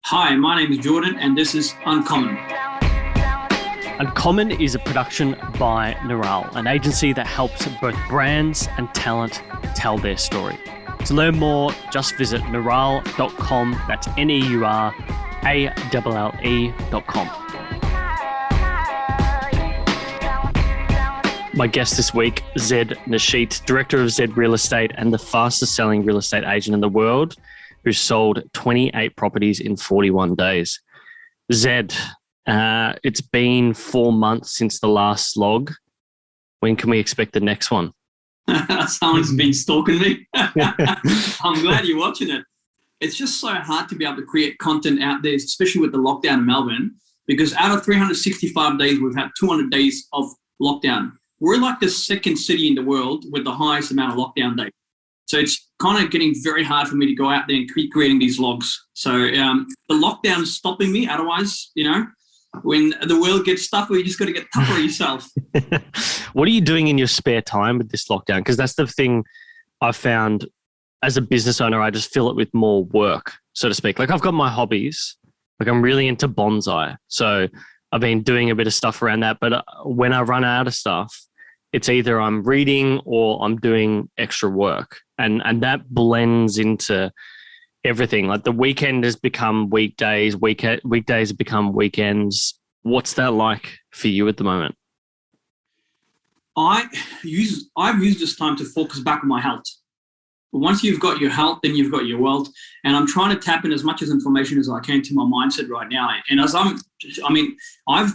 Hi, my name is Jordan and this is Uncommon. Uncommon is a production by Neural, an agency that helps both brands and talent tell their story. To learn more, just visit neural.com. That's NEURALLE.com. My guest this week, Zed Nasheet, director of ZED Real Estate and the fastest selling real estate agent in the world, who sold 28 properties in 41 days. Zed, it's been 4 months since the last Zlog. When can we expect the next one? Someone's been stalking me. I'm glad you're watching it. It's just so hard to be able to create content out there, especially with the lockdown in Melbourne, because out of 365 days, we've had 200 days of lockdown. We're like the second city in the world with the highest amount of lockdown days. So it's kind of getting very hard for me to go out there and keep creating these vlogs. So the lockdown is stopping me. Otherwise, when the world gets tougher, you just got to get tougher yourself. What are you doing in your spare time with this lockdown? Because that's the thing I've found as a business owner, I just fill it with more work, so to speak. Like I've got my hobbies. Like I'm really into bonsai. So I've been doing a bit of stuff around that. But when I run out of stuff, it's either I'm reading or I'm doing extra work. And that blends into everything. Like the weekend has become weekdays, weekdays have become weekends. What's that like for you at the moment? I've used this time to focus back on my health. But once you've got your health, then you've got your wealth. And I'm trying to tap in as much as information as I can to my mindset right now. And I've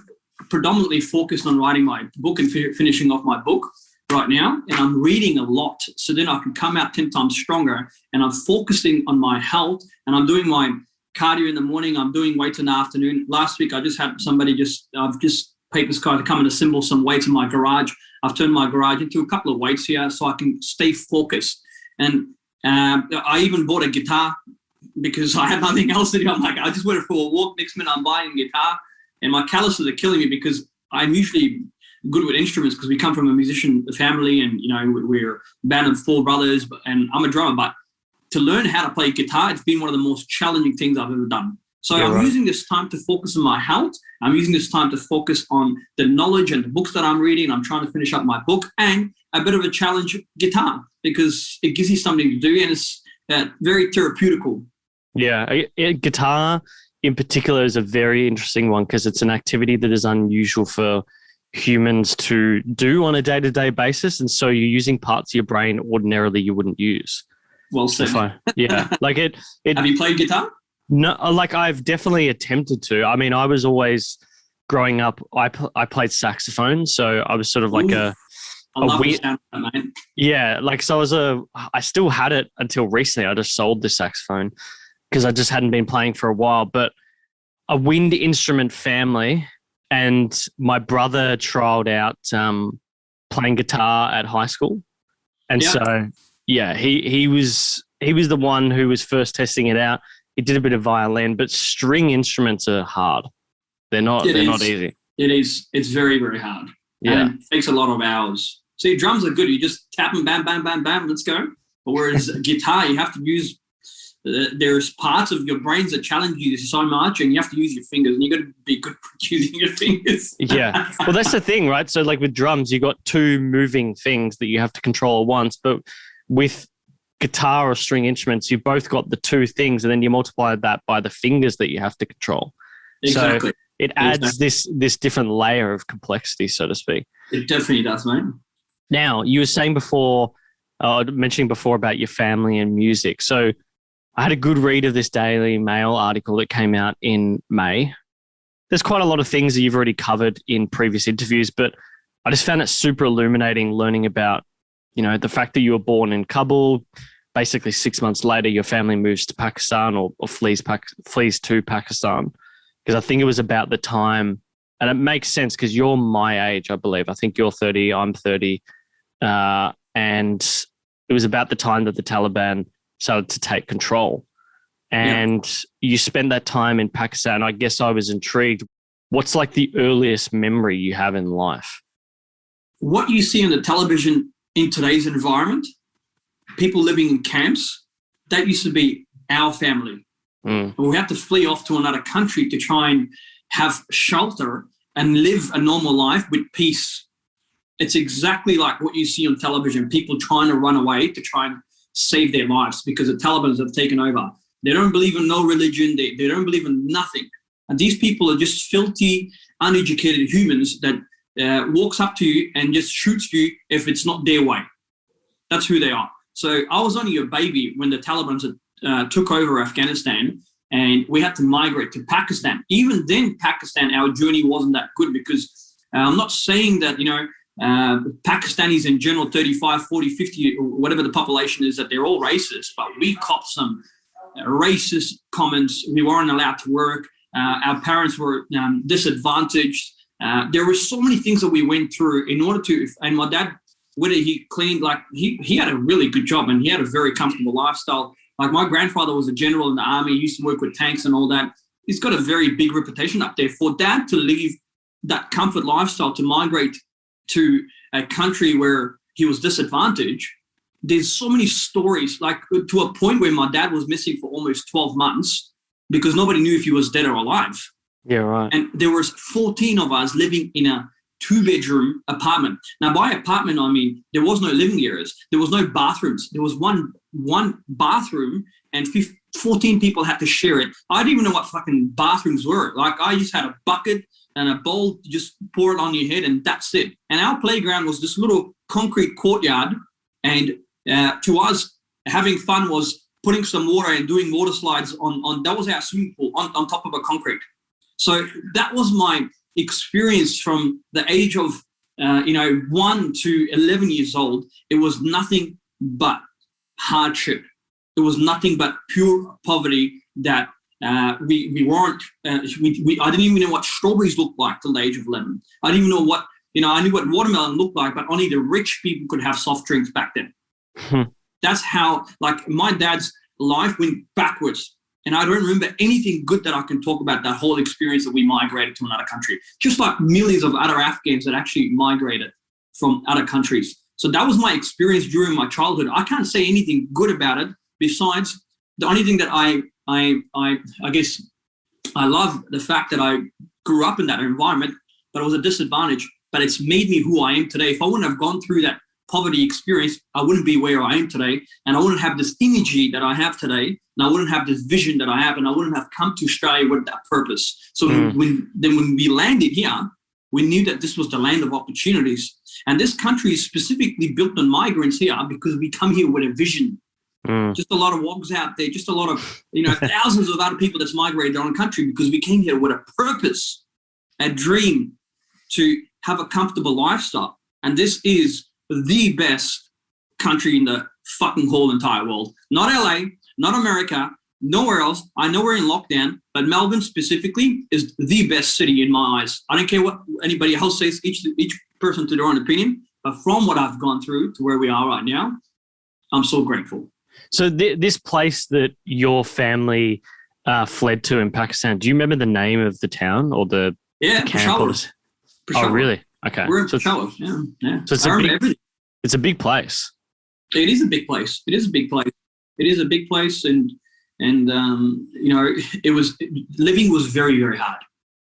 predominantly focused on writing my book and finishing off my book right now, and I'm reading a lot, so then I can come out 10 times stronger. And I'm focusing on my health, and I'm doing my cardio in the morning. I'm doing weights in the afternoon. Last week, I just had somebody I've just paid this guy to come and assemble some weights in my garage. I've turned my garage into a couple of weights here so I can stay focused. And I even bought a guitar because I had nothing else to do. I'm like, I just went for a walk. Next minute, I'm buying a guitar, and my calluses are killing me because I'm usually good with instruments because we come from a musician family, and we're a band of 4 brothers, and I'm a drummer. But to learn how to play guitar, it's been one of the most challenging things I've ever done. So I'm using this time to focus on my health. I'm using this time to focus on the knowledge and the books that I'm reading. I'm trying to finish up my book, and a bit of a challenge guitar because it gives you something to do, and it's very therapeutical. Yeah, guitar in particular is a very interesting one because it's an activity that is unusual for humans to do on a day-to-day basis, and so you're using parts of your brain ordinarily you wouldn't use. Well said. Yeah, like it. Have you played guitar? No, like I've definitely attempted to. I mean, I was always growing up. I played saxophone, so I was sort of like I love the sound of that, mate. Yeah, like so I still had it until recently. I just sold the saxophone because I just hadn't been playing for a while. But a wind instrument family. And my brother trialed out playing guitar at high school. And so, yeah, he was the one who was first testing it out. He did a bit of violin, but string instruments are hard. They're not easy. It is. It's very, very hard. Yeah. And it takes a lot of hours. See, drums are good. You just tap them, bam, bam, bam, bam, let's go. But whereas guitar, you have to use there's parts of your brains that challenge you so much, and you have to use your fingers, and you got to be good at using your fingers. Yeah. Well, that's the thing, right? So like with drums, you got 2 moving things that you have to control at once. But with guitar or string instruments, you've both got the 2 things, and then you multiply that by the fingers that you have to control. Exactly. So it adds this different layer of complexity, so to speak. It definitely does, mate. Now, you were saying before, mentioning before about your family and music. So I had a good read of this Daily Mail article that came out in May. There's quite a lot of things that you've already covered in previous interviews, but I just found it super illuminating learning about, the fact that you were born in Kabul. Basically 6 months later, your family moves to Pakistan or flees to Pakistan. Because I think it was about the time, and it makes sense because you're my age, I believe. I think you're 30, I'm 30. And it was about the time that the Taliban started to take control. And you spent that time in Pakistan. I guess I was intrigued. What's like the earliest memory you have in life? What you see on the television in today's environment, people living in camps, that used to be our family. We had to flee off to another country to try and have shelter and live a normal life with peace. It's exactly like what you see on television, people trying to run away to try and save their lives because the Taliban have taken over. They don't believe in no religion. They don't believe in nothing. And these people are just filthy, uneducated humans that walks up to you and just shoots you if it's not their way. That's who they are. So I was only a baby when the Taliban took over Afghanistan, and we had to migrate to Pakistan. Even then, Pakistan, our journey wasn't that good because I'm not saying that, Pakistanis in general, 35, 40, 50, or whatever the population is, that they're all racist, but we copped some racist comments. We weren't allowed to work. Our parents were disadvantaged. There were so many things that we went through in order to, and my dad, whether he cleaned, like he had a really good job and he had a very comfortable lifestyle. Like my grandfather was a general in the army, he used to work with tanks and all that. He's got a very big reputation up there. For dad to leave that comfort lifestyle to migrate to a country where he was disadvantaged, there's so many stories, like to a point where my dad was missing for almost 12 months because nobody knew if he was dead or alive. Yeah, right. And there was 14 of us living in a 2-bedroom apartment. Now, by apartment, I mean, there was no living areas. There was no bathrooms. There was one bathroom and 14 people had to share it. I didn't even know what fucking bathrooms were. Like I just had a bucket and a bowl, just pour it on your head and that's it. And our playground was this little concrete courtyard. And to us, having fun was putting some water and doing water slides on that was our swimming pool on top of a concrete. So that was my experience from the age of 1 to 11 years old. It was nothing but hardship. It was nothing but pure poverty that we weren't. I didn't even know what strawberries looked like till the age of 11. I didn't even know what I knew what watermelon looked like, but only the rich people could have soft drinks back then. That's how, like, my dad's life went backwards. And I don't remember anything good that I can talk about that whole experience that we migrated to another country, just like millions of other Afghans that actually migrated from other countries. So that was my experience during my childhood. I can't say anything good about it besides the only thing that I guess I love the fact that I grew up in that environment, but it was a disadvantage. But it's made me who I am today. If I wouldn't have gone through that poverty experience, I wouldn't be where I am today, and I wouldn't have this energy that I have today, and I wouldn't have this vision that I have, and I wouldn't have come to Australia with that purpose. So when we landed here, we knew that this was the land of opportunities, and this country is specifically built on migrants here because we come here with a vision. Just a lot of wogs out there, just a lot of thousands of other people that's migrated their own country because we came here with a purpose, a dream to have a comfortable lifestyle, and this is the best country in the fucking whole entire world. Not LA, not America, nowhere else. I know we're in lockdown, but Melbourne specifically is the best city in my eyes. I don't care what anybody else says, each person to their own opinion, but from what I've gone through to where we are right now, I'm so grateful. So this place that your family fled to in Pakistan, do you remember the name of the town or the camp? Peshawar. Oh, really? Okay. We're in Peshawar, yeah. So it's a big place. It is a big place. It is a big place, and living was very, very hard.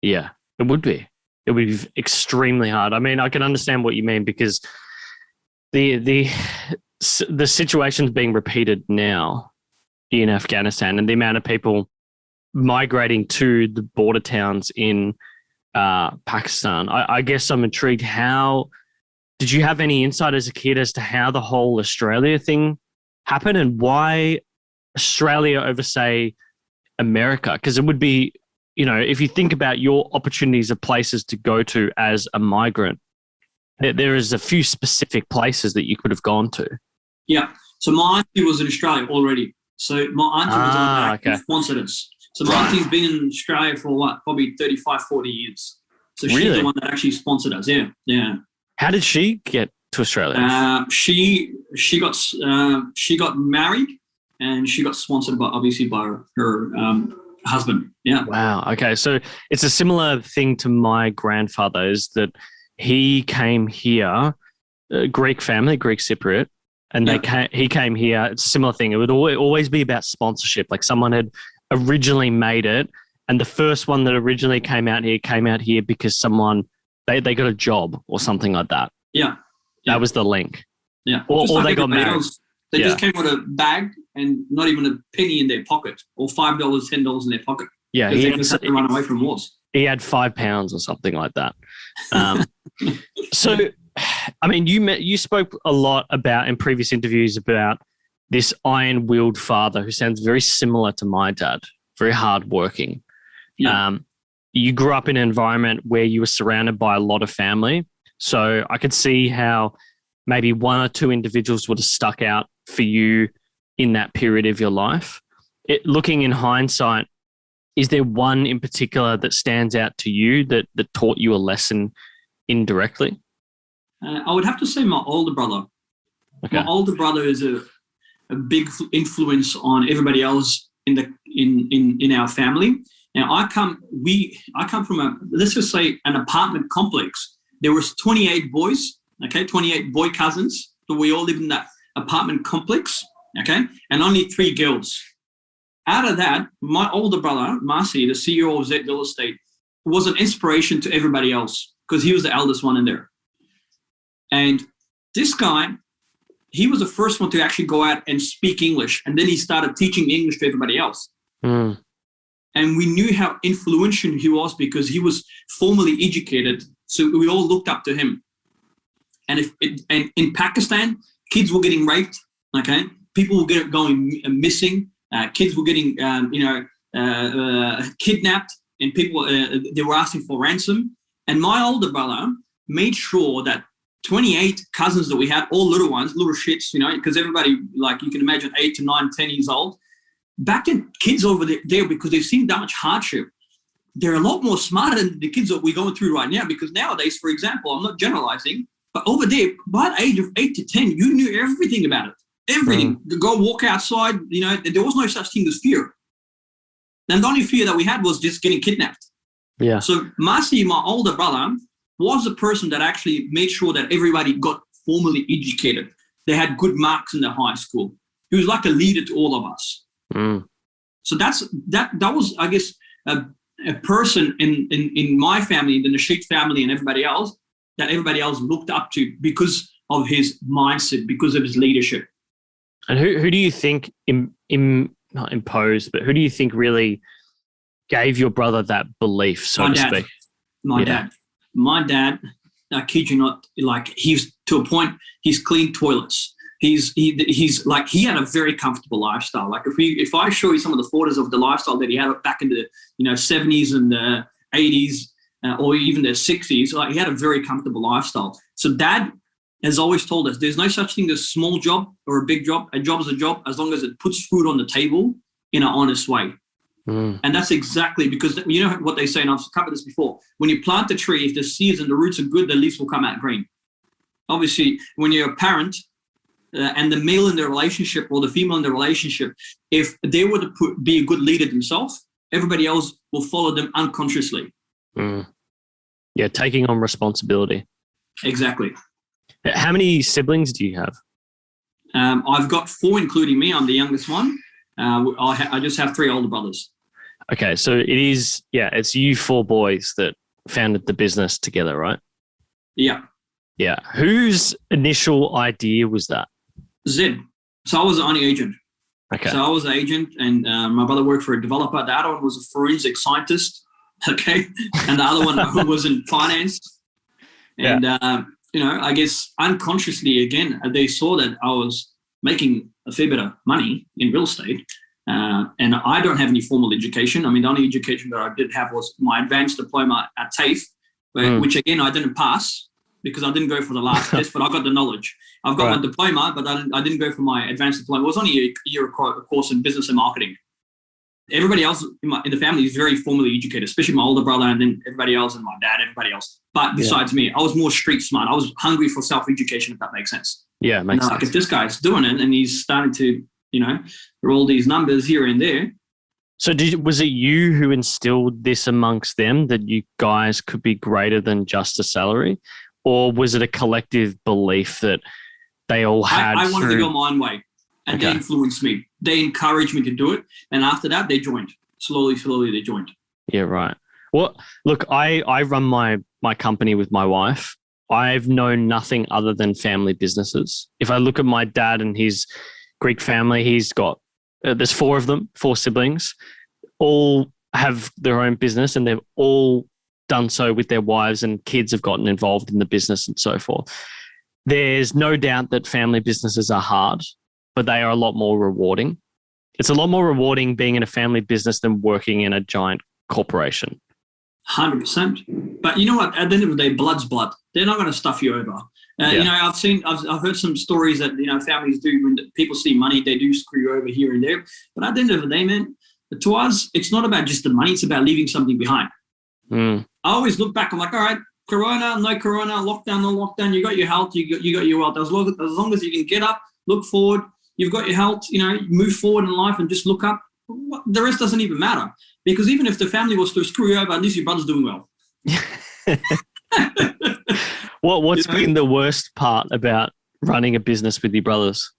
Yeah, it would be. It would be extremely hard. I mean, I can understand what you mean because the situation's being repeated now in Afghanistan, and the amount of people migrating to the border towns in Pakistan. I guess I'm intrigued. How did you have any insight as a kid as to how the whole Australia thing happened and why Australia over, say, America? Because it would be, if you think about your opportunities of places to go to as a migrant, there is a few specific places that you could have gone to. Yeah. So my auntie was in Australia already. So my auntie was the one that sponsored us. So my auntie's been in Australia for probably 35, 40 years. So she's the one that actually sponsored us. Yeah. How did she get to Australia? She got married and she got sponsored by her husband. Yeah. Wow. Okay. So it's a similar thing to my grandfather, is that he came here, Greek family, Greek Cypriot, and he came here. It's a similar thing. It would always be about sponsorship. Like someone had originally made it, and the first one that originally came out here because someone they got a job or something like that. Yeah. That was the link. Yeah. Or they got married. Else. They just came with a bag and not even a penny in their pocket, or $5, $10 in their pocket. Yeah. They just had to run away from wars. He had 5 pounds or something like that. So, I mean, you spoke a lot about in previous interviews about this iron-willed father who sounds very similar to my dad, very hardworking. Yeah. You grew up in an environment where you were surrounded by a lot of family. So I could see how maybe one or two individuals would have stuck out for you in that period of your life. Looking in hindsight, is there one in particular that stands out to you that taught you a lesson indirectly? I would have to say my older brother. Okay. My older brother is a big influence on everybody else in our family. Now I come from let's just say an apartment complex. There was 28 boys, 28 boy cousins. So we all lived in that apartment complex, and only 3 girls. Out of that, my older brother, Marcy, the CEO of ZED Real Estate, was an inspiration to everybody else because he was the eldest one in there. And this guy, he was the first one to actually go out and speak English. And then he started teaching English to everybody else. Mm. And we knew how influential he was because he was formally educated. So we all looked up to him. And in Pakistan, kids were getting raped, people were going missing. Kids were getting, kidnapped, and people they were asking for ransom. And my older brother made sure that 28 cousins that we had, all little ones, little shits, because everybody, like you can imagine, 8 to 9, 10 years old. Back then, kids over there, because they've seen that much hardship, they're a lot more smarter than the kids that we're going through right now. Because nowadays, for example, I'm not generalizing, but over there, by the age of 8 to 10, you knew everything about it. Everything. Go walk outside, there was no such thing as fear. And the only fear that we had was just getting kidnapped. Yeah. So Marcy, my older brother, was the person that actually made sure that everybody got formally educated. They had good marks in their high school. He was like a leader to all of us. Mm. So that was, I guess, a person in my family, in the Nasheet family and everybody else, that everybody else looked up to because of his mindset, because of his leadership. And who do you think not imposed, but who do you think really gave your brother that belief, so to speak? My dad, I kid you not, like he's to a point, he's cleaned toilets. He's like, he had a very comfortable lifestyle. Like if I show you some of the photos of the lifestyle that he had back in the 70s and the 80s or even the 60s, like he had a very comfortable lifestyle. So dad has always told us there's no such thing as a small job or a big job. A job is a job as long as it puts food on the table in an honest way. Mm. And that's exactly because you know what they say, and I've covered this before. When you plant a tree, if the seeds and the roots are good, the leaves will come out green. Obviously, when you're a parent and the male in the relationship or the female in the relationship, if they were to be a good leader themselves, everybody else will follow them unconsciously. Mm. Yeah, taking on responsibility. Exactly. How many siblings do you have? I've got 4, including me. I'm the youngest one. I just have 3 older brothers. Okay, so it's you 4 boys that founded the business together, right? Yeah. Yeah. Whose initial idea was that? Zed. So I was the only agent. Okay. So I was the agent, and my brother worked for a developer. The other one was a forensic scientist. Okay. And the other one was in finance. And, I guess unconsciously, again, they saw that I was making a fair bit of money in real estate. And I don't have any formal education. I mean, the only education that I did have was my advanced diploma at TAFE, which again, I didn't pass because I didn't go for the last test, but I got the knowledge. I've got my diploma, but I didn't go for my advanced diploma. It was only a year course in business and marketing. Everybody else in the family is very formally educated, especially my older brother and then everybody else and my dad, everybody else. But besides me, I was more street smart. I was hungry for self-education, if that makes sense. Yeah, makes sense. Like if this guy's doing it and he's starting to, roll these numbers here and there. So was it you who instilled this amongst them, that you guys could be greater than just a salary? Or was it a collective belief that they all had? I wanted to go my own way. And they influenced me. They encouraged me to do it. And after that, they joined. slowly they joined. Yeah, right. Well, look, I run my company with my wife. I've known nothing other than family businesses. If I look at my dad and his Greek family, he's got, there's 4 of them, 4 siblings, all have their own business, and they've all done so with their wives, and kids have gotten involved in the business and so forth. There's no doubt that family businesses are hard, but they are a lot more rewarding. It's a lot more rewarding being in a family business than working in a giant corporation. 100%. But you know what? At the end of the day, blood's blood. They're not going to stuff you over. You know, I've heard some stories that, you know, families do when people see money, they do screw you over here and there. But at the end of the day, man, to us, it's not about just the money. It's about leaving something behind. I always look back. I'm like, all right, Corona, no Corona, lockdown, no lockdown. You got your health, you got your wealth. As long as you can get up, look forward, you've got your health, you know, move forward in life and just look up. The rest doesn't even matter, because even if the family was to screw you over, at least your brother's doing well. What's been the worst part about running a business with your brothers?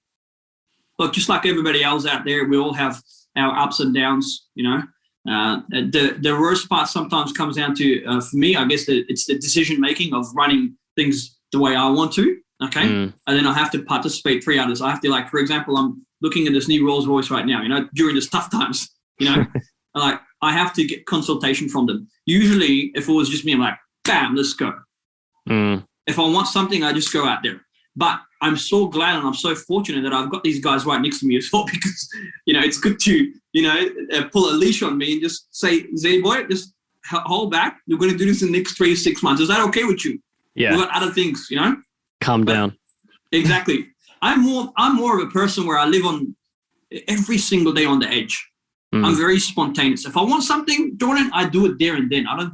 Look, just like everybody else out there, we all have our ups and downs, you know. The worst part sometimes comes down to, for me, I guess it's the decision making of running things the way I want to, okay? And then I have to participate 3 others. I have to, like, for example, I'm looking at this new Rolls Royce right now, you know, during this tough times, you know, like I have to get consultation from them. Usually if it was just me, I'm like, bam, let's go. If I want something, I just go out there. But I'm so glad and I'm so fortunate that I've got these guys right next to me as well, because, you know, it's good to, you know, pull a leash on me and just say, Zed boy, just hold back. We're going to do this in the next 3 to 6 months. Is that okay with you? Yeah. We've got other things, you know? Calm down. Exactly. I'm more of a person where I live on every single day on the edge. I'm very spontaneous. If I want something, Jordan, I do it there and then. I don't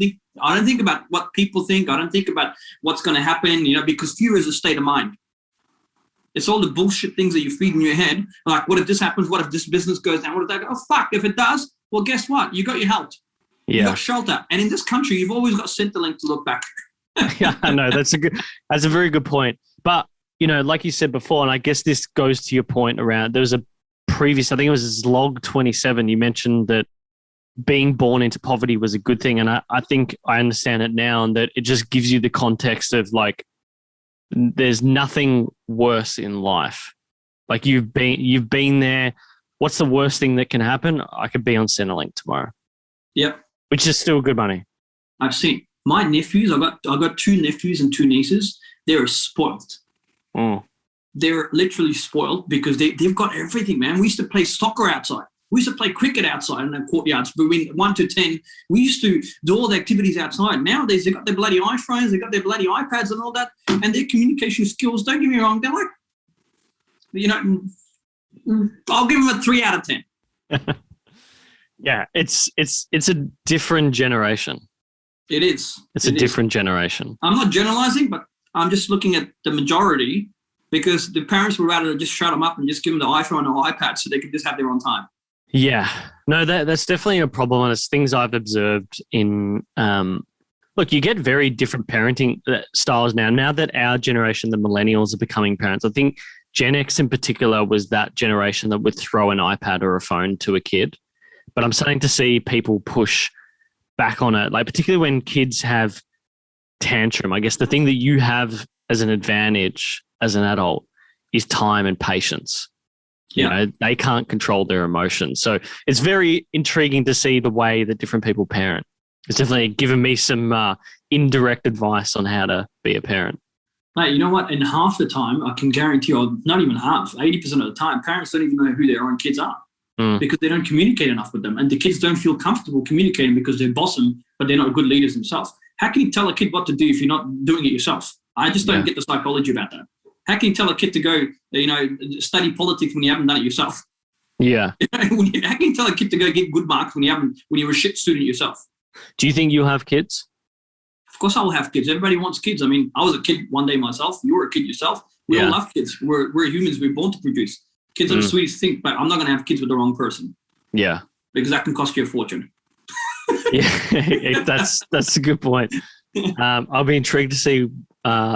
think about what people think. I don't think about what's going to happen, you know, because fear is a state of mind. It's all the bullshit things that you feed in your head. Like, what if this happens? What if this business goes down? What if that goes? Oh, fuck. If it does, well, guess what? You got your health. You got shelter. And in this country, you've always got Centrelink to look back. Yeah, I know. That's a very good point. But, you know, like you said before, and I guess this goes to your point around, there was a previous, I think it was Zlog 27, you mentioned that being born into poverty was a good thing. And I think I understand it now, and that it just gives you the context of, like, there's nothing worse in life. Like, you've been there. What's the worst thing that can happen? I could be on Centrelink tomorrow. Yep. Which is still good money. I've seen my nephews. I've got 2 nephews and 2 nieces. They're spoiled. They're literally spoiled because they've got everything, man. We used to play soccer outside. We used to play cricket outside in the courtyards between 1 to 10. We used to do all the activities outside. Nowadays, they've got their bloody iPhones, they've got their bloody iPads and all that, and their communication skills, don't get me wrong, they're like, you know, I'll give them a 3 out of 10. Yeah, it's a different generation. It is. It's a different generation. I'm not generalizing, but I'm just looking at the majority, because the parents would rather just shut them up and just give them the iPhone or iPad so they could just have their own time. Yeah. No, that's definitely a problem. And it's things I've observed in, look, you get very different parenting styles now. Now that our generation, the millennials, are becoming parents, I think Gen X in particular was that generation that would throw an iPad or a phone to a kid. But I'm starting to see people push back on it, like particularly when kids have tantrum. I guess the thing that you have as an advantage as an adult is time and patience. You know, they can't control their emotions. So it's very intriguing to see the way that different people parent. It's definitely given me some indirect advice on how to be a parent. Mate, you know what? In half the time, I can guarantee you, not even half, 80% of the time, parents don't even know who their own kids are because they don't communicate enough with them. And the kids don't feel comfortable communicating because they boss them, but they're not good leaders themselves. How can you tell a kid what to do if you're not doing it yourself? I just don't get the psychology about that. How can you tell a kid to go, you know, study politics when you haven't done it yourself? Yeah. How can you tell a kid to go get good marks when you're a shit student yourself? Do you think you'll have kids? Of course I will have kids. Everybody wants kids. I mean, I was a kid one day myself. You were a kid yourself. We all love kids. We're humans. We're born to produce. Kids are the sweetest thing, but I'm not going to have kids with the wrong person. Yeah. Because that can cost you a fortune. Yeah, that's a good point. I'll be intrigued to see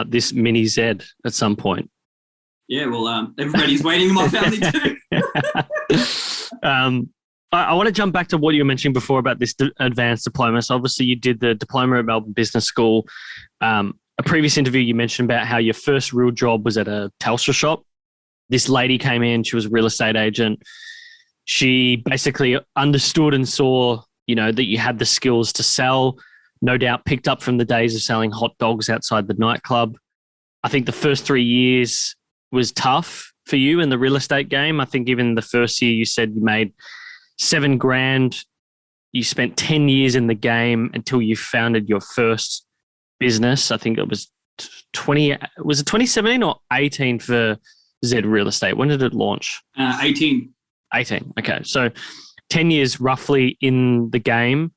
this mini Zed at some point. Yeah, well, everybody's waiting in my family too. I want to jump back to what you were mentioning before about this advanced diploma. So obviously you did the diploma at Melbourne Business School. A previous interview you mentioned about how your first real job was at a Telstra shop. This lady came in, she was a real estate agent. She basically understood and saw, that you had the skills to sell, no doubt picked up from the days of selling hot dogs outside the nightclub. I think the first 3 years was tough for you in the real estate game. I think even the first year you said you made $7,000. You spent 10 years in the game until you founded your first business. I think it was 2017 or 18 for ZED Real Estate? When did it launch? 18. 18. Okay. So 10 years roughly in the game.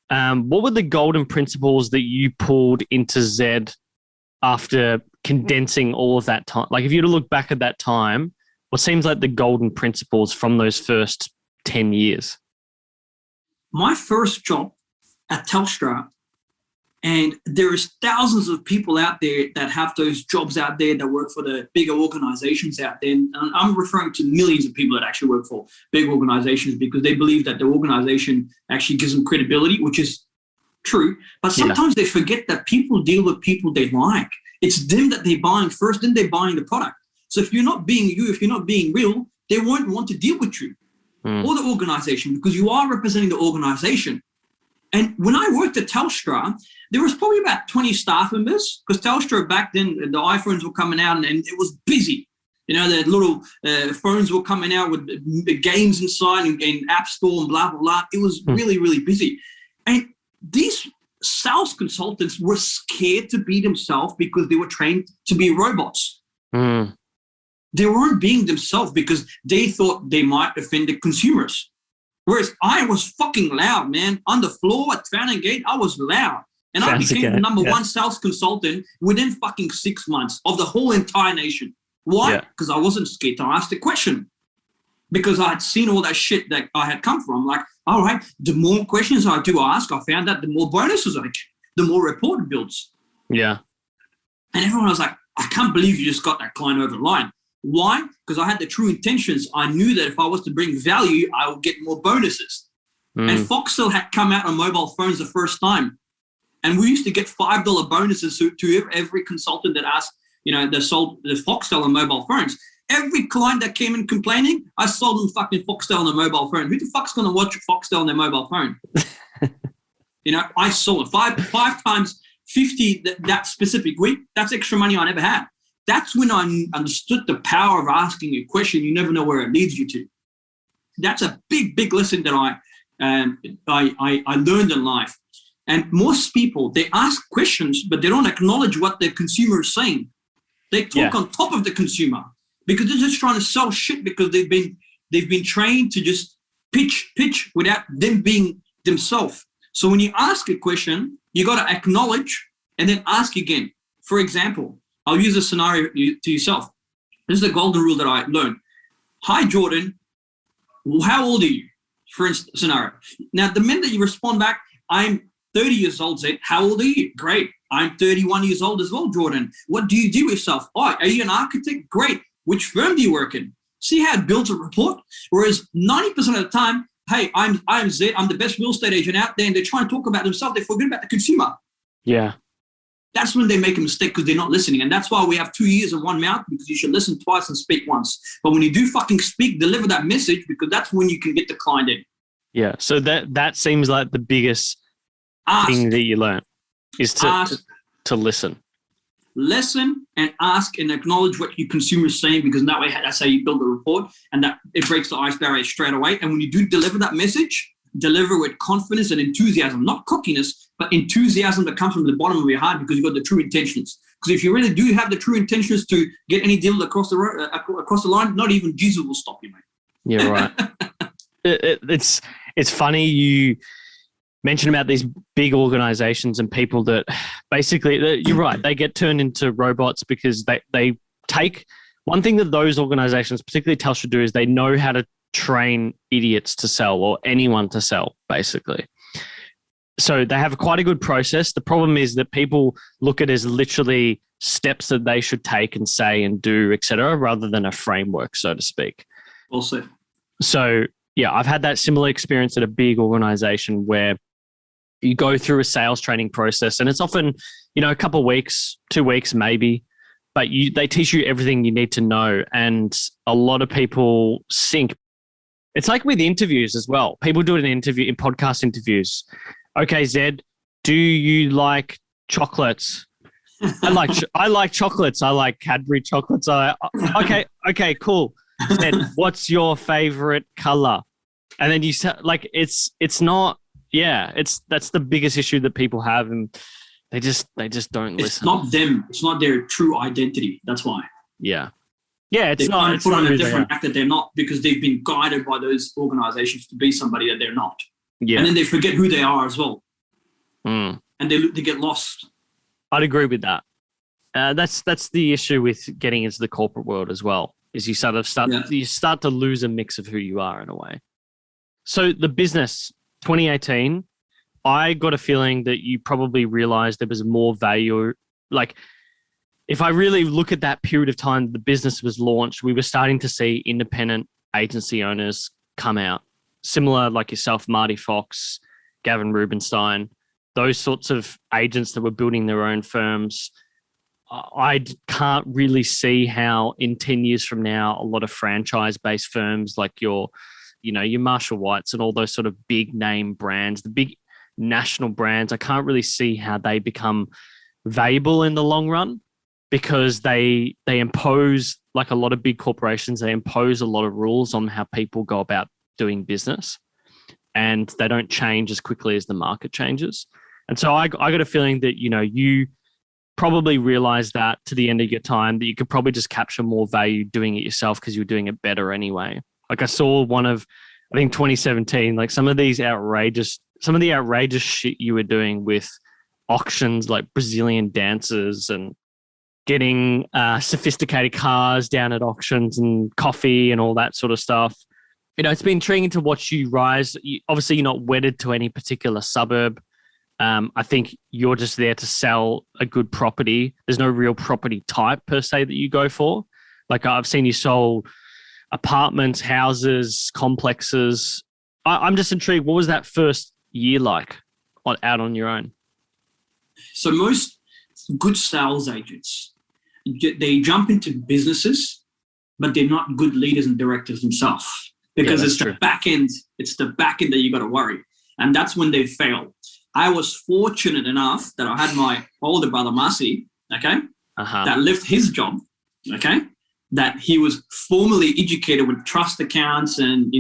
What were the golden principles that you pulled into Zed after condensing all of that time? Like if you were to look back at that time, what seems like the golden principles from those first 10 years? My first job at Telstra, and there is thousands of people out there that have those jobs out there that work for the bigger organizations out there. And I'm referring to millions of people that actually work for big organizations because they believe that the organization actually gives them credibility, which is true. But sometimes they forget that people deal with people they like. It's them that they're buying first, then they're buying the product. So if you're not being you, if you're not being real, they won't want to deal with you or the organization because you are representing the organization. And when I worked at Telstra, there was probably about 20 staff members because Telstra back then, the iPhones were coming out and it was busy. The little phones were coming out with games inside and App Store and blah, blah, blah. It was really, really busy. And these sales consultants were scared to be themselves because they were trained to be robots. They weren't being themselves because they thought they might offend the consumers. Whereas I was fucking loud, man. On the floor at Fountain Gate, I was loud. And I became the number one sales consultant within fucking 6 months of the whole entire nation. Why? Because I wasn't scared to ask the question. Because I had seen all that shit that I had come from. Like, all right, the more questions I do ask, I found that the more bonuses I get, the more rapport it builds. Yeah. And everyone was like, I can't believe you just got that client over the line. Why? Because I had the true intentions. I knew that if I was to bring value, I would get more bonuses. And Foxtel had come out on mobile phones the first time. And we used to get $5 bonuses to every consultant that asked, that sold the Foxtel on mobile phones. Every client that came in complaining, I sold them fucking Foxtel on a mobile phone. Who the fuck's going to watch Foxtel on their mobile phone? I sold it five times 50 that specific week. That's extra money I never had. That's when I understood the power of asking a question. You never know where it leads you to. That's a big, big lesson that I learned in life. And most people, they ask questions, but they don't acknowledge what the consumer is saying. They talk on top of the consumer because they're just trying to sell shit because they've been trained to just pitch without them being themselves. So when you ask a question, you got to acknowledge and then ask again. For example, I'll use a scenario to yourself. This is the golden rule that I learned. Hi, Jordan. How old are you? For instance, scenario. Now, the minute you respond back, I'm 30 years old, Zed. How old are you? Great. I'm 31 years old as well, Jordan. What do you do yourself? Oh, are you an architect? Great. Which firm do you work in? See how it builds a rapport? Whereas 90% of the time, hey, I'm Zed. I'm the best real estate agent out there. And they try and talk about themselves. They forget about the consumer. Yeah. That's when they make a mistake because they're not listening. And that's why we have 2 ears and one mouth because you should listen twice and speak once. But when you do fucking speak, deliver that message because that's when you can get the client in. Yeah. So that seems like the biggest thing that you learn is to listen. Listen and ask and acknowledge what your consumer is saying because that way that's how you build a rapport and that it breaks the ice barrier straight away. And when you do deliver that message, deliver with confidence and enthusiasm, not cockiness, but enthusiasm that comes from the bottom of your heart because you've got the true intentions. Because if you really do have the true intentions to get any deal across the line, not even Jesus will stop you, mate. Yeah, right. It's funny you mentioned about these big organizations and people that basically, you're right, they get turned into robots because they take one thing that those organizations, particularly Telstra, do is they know how to train idiots to sell or anyone to sell, basically. So they have quite a good process. The problem is that people look at it as literally steps that they should take and say and do, etc., rather than a framework, so to speak. Also. So Yeah, I've had that similar experience at a big organization where you go through a sales training process, and it's often, a couple of weeks, 2 weeks maybe, but they teach you everything you need to know. And a lot of people sink. It's like with interviews as well. People do it in podcast interviews. Okay, Zed, do you like chocolates? I like chocolates. I like Cadbury chocolates. Okay, cool. Zed, what's your favorite color? And then you say, like, it's not. Yeah, that's the biggest issue that people have, and they just don't listen. It's not them. It's not their true identity. That's why. Yeah, it's not. Put on a different act that they're not, because they've been guided by those organizations to be somebody that they're not. Yeah, and then they forget who they are as well, and they get lost. I'd agree with that. That's the issue with getting into the corporate world as well. Is you start to lose a mix of who you are in a way. So the business. 2018, I got a feeling that you probably realized there was more value. Like, if I really look at that period of time the business was launched, we were starting to see independent agency owners come out. Similar, like yourself, Marty Fox, Gavin Rubenstein, those sorts of agents that were building their own firms. I can't really see how in 10 years from now, a lot of franchise-based firms like your Marshall Whites and all those sort of big name brands, the big national brands, I can't really see how they become valuable in the long run, because they impose, like a lot of big corporations, they impose a lot of rules on how people go about doing business, and they don't change as quickly as the market changes. And so I got a feeling that, you probably realized that to the end of your time, that you could probably just capture more value doing it yourself because you're doing it better anyway. Like, I saw I think 2017, like some of the outrageous shit you were doing with auctions, like Brazilian dancers and getting sophisticated cars down at auctions and coffee and all that sort of stuff. It's been intriguing to watch you rise. Obviously, you're not wedded to any particular suburb. I think you're just there to sell a good property. There's no real property type per se that you go for. Like, I've seen you sold apartments, houses, complexes. I'm just intrigued. What was that first year like out on your own? So most good sales agents, they jump into businesses, but they're not good leaders and directors themselves, because it's the back end. It's the back end that you got to worry, and that's when they fail. I was fortunate enough that I had my older brother Marcy, that left his job, that he was formally educated with trust accounts and,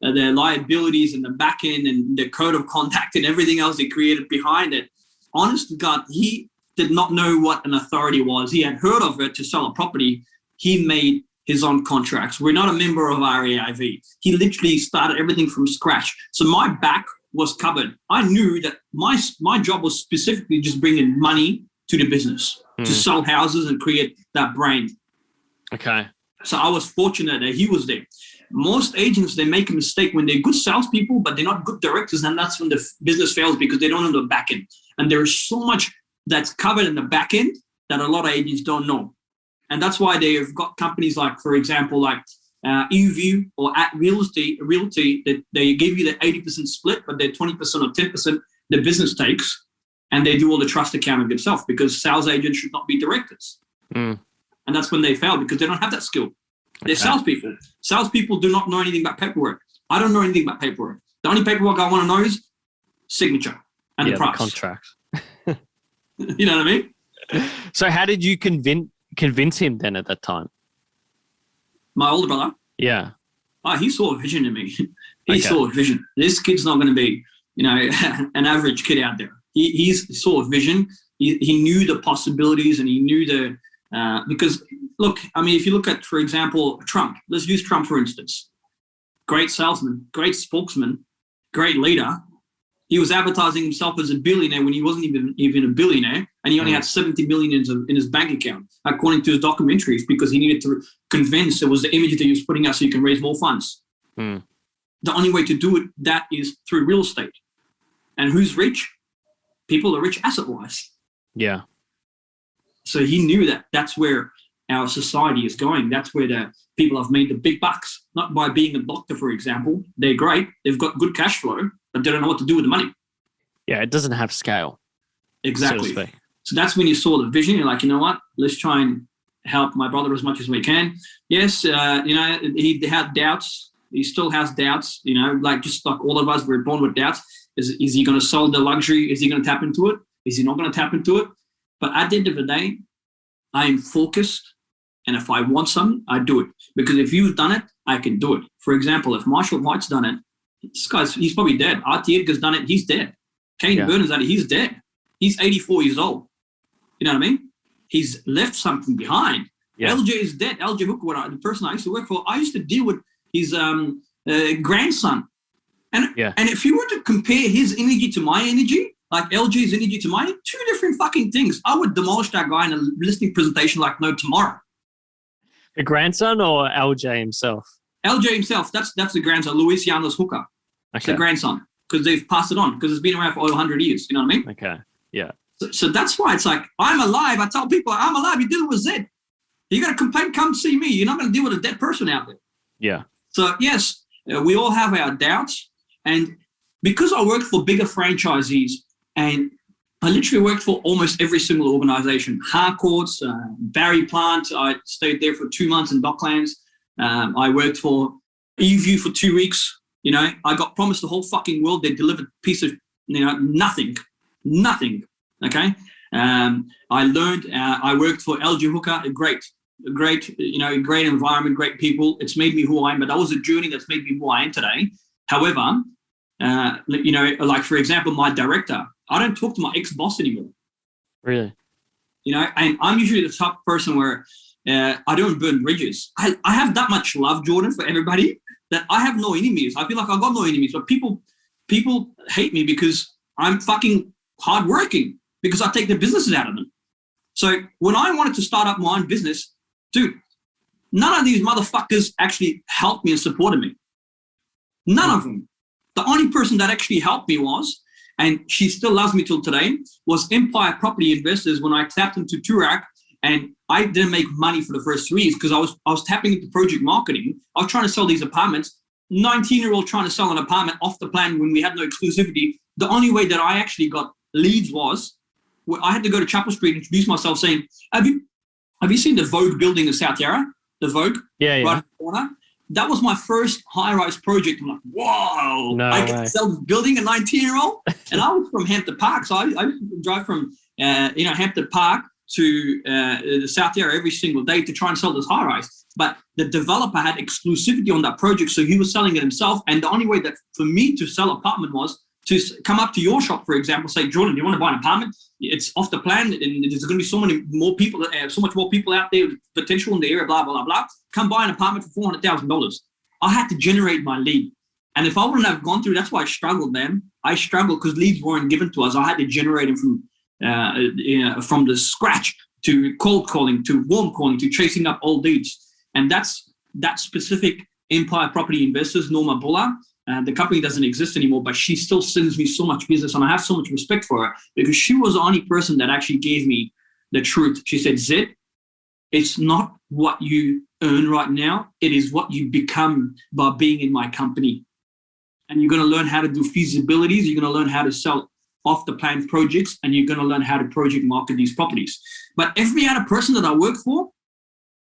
their liabilities in the back end and the code of conduct and everything else they created behind it. Honest to God, he did not know what an authority was. He had heard of it to sell a property. He made his own contracts. We're not a member of RAIV. He literally started everything from scratch. So my back was covered. I knew that my job was specifically just bringing money to the business, to sell houses and create that brand. Okay. So I was fortunate that he was there. Most agents, they make a mistake when they're good salespeople, but they're not good directors, and that's when the business fails, because they don't know the back end. And there's so much that's covered in the back end that a lot of agents don't know. And that's why they've got companies like, for example, like eView or at Realty, that they give you the 80% split, but they're 20% or 10% the business takes. And they do all the trust accounting themselves, because sales agents should not be directors. And that's when they fail, because they don't have that skill. They're salespeople. Salespeople do not know anything about paperwork. I don't know anything about paperwork. The only paperwork I want to know is signature and the price. The contract. You know what I mean? So how did you convince him then at that time? My older brother? Yeah. Oh, he saw a vision in me. He saw a vision. This kid's not going to be, an average kid out there. He saw a vision. He knew the possibilities, and he knew because look, I mean, if you look at, for example, Trump, let's use Trump for instance. Great salesman, great spokesman, great leader. He was advertising himself as a billionaire when he wasn't even a billionaire, and he only had 70 million in his bank account, according to his documentaries, because he needed to convince it was the image that he was putting out so you can raise more funds. The only way to do that is through real estate. And who's rich? People are rich asset-wise. Yeah. So he knew that that's where our society is going. That's where the people have made the big bucks, not by being a doctor, for example. They're great. They've got good cash flow, but they don't know what to do with the money. Yeah, it doesn't have scale. Exactly. So to speak. So that's when you saw the vision. You're like, you know what? Let's try and help my brother as much as we can. Yes, he had doubts. He still has doubts, just like all of us, we're born with doubts. Is he going to sell the luxury? Is he going to tap into it? Is he not going to tap into it? But at the end of the day, I am focused. And if I want something, I do it. Because if you've done it, I can do it. For example, if Marshall White's done it, he's probably dead. R.T. Edgar's done it, he's dead. Kane Berners done it, he's dead. He's 84 years old. You know what I mean? He's left something behind. Yeah. LJ is dead. LJ Hooker, the person I used to work for, I used to deal with his grandson. And if you were to compare his energy to my energy, like LJ's energy to mine, two different fucking things. I would demolish that guy in a listing presentation like no tomorrow. The grandson or LJ himself? LJ himself, that's the grandson, Luis Llanos Hooker. Okay. The grandson, because they've passed it on, because it's been around for over 100 years. You know what I mean? Okay, yeah. So that's why it's like, I'm alive. I tell people, I'm alive. You're dealing with Zed. You got to complain, come see me. You're not going to deal with a dead person out there. Yeah. So yes, we all have our doubts. And because I worked for bigger franchisees, and I literally worked for almost every single organization, Harcourts, Barry Plant. I stayed there for 2 months in Docklands. I worked for eView for 2 weeks. I got promised the whole fucking world. They delivered a piece of, nothing. Okay. I learned, I worked for LG Hooker, a great, great environment, great people. It's made me who I am, but that was a journey that's made me who I am today. However, like for example, my director, I don't talk to my ex-boss anymore. Really? And I'm usually the type of person where I don't burn bridges. I have that much love, Jordan, for everybody that I have no enemies. I feel like I've got no enemies, but people hate me because I'm fucking hardworking, because I take the businesses out of them. So when I wanted to start up my own business, dude, none of these motherfuckers actually helped me and supported me. None of them. The only person that actually helped me was, and she still loves me till today, was Empire Property Investors when I tapped into Turak, and I didn't make money for the first 3 years because I was tapping into project marketing. I was trying to sell these apartments. 19-year-old trying to sell an apartment off the plan when we had no exclusivity. The only way that I actually got leads was I had to go to Chapel Street and introduce myself saying, have you seen the Vogue building in South Yarra? The Vogue? Yeah. Right in the corner? That was my first high-rise project. I'm like, whoa, I get to sell this building, a 19-year-old? And I was from Hampton Park. So I used to drive from Hampton Park to the South Yarra every single day to try and sell this high-rise. But the developer had exclusivity on that project, so he was selling it himself. And the only way that for me to sell an apartment was to come up to your shop, for example, say, Jordan, do you want to buy an apartment? It's off the plan, and there's going to be so much more people out there with potential in the area, blah, blah, blah, blah. Come buy an apartment for $400,000. I had to generate my lead. And if I wouldn't have gone through, that's why I struggled, man. I struggled because leads weren't given to us. I had to generate them from the scratch, to cold calling, to warm calling, to chasing up old leads. And that's that specific Empire Property Investors, Norma Bulla. The company doesn't exist anymore, but she still sends me so much business, and I have so much respect for her because she was the only person that actually gave me the truth. She said, Zed, it's not what you earn right now. It is what you become by being in my company. And you're going to learn how to do feasibilities. You're going to learn how to sell off the plan projects, and you're going to learn how to project market these properties. But every other person that I work for,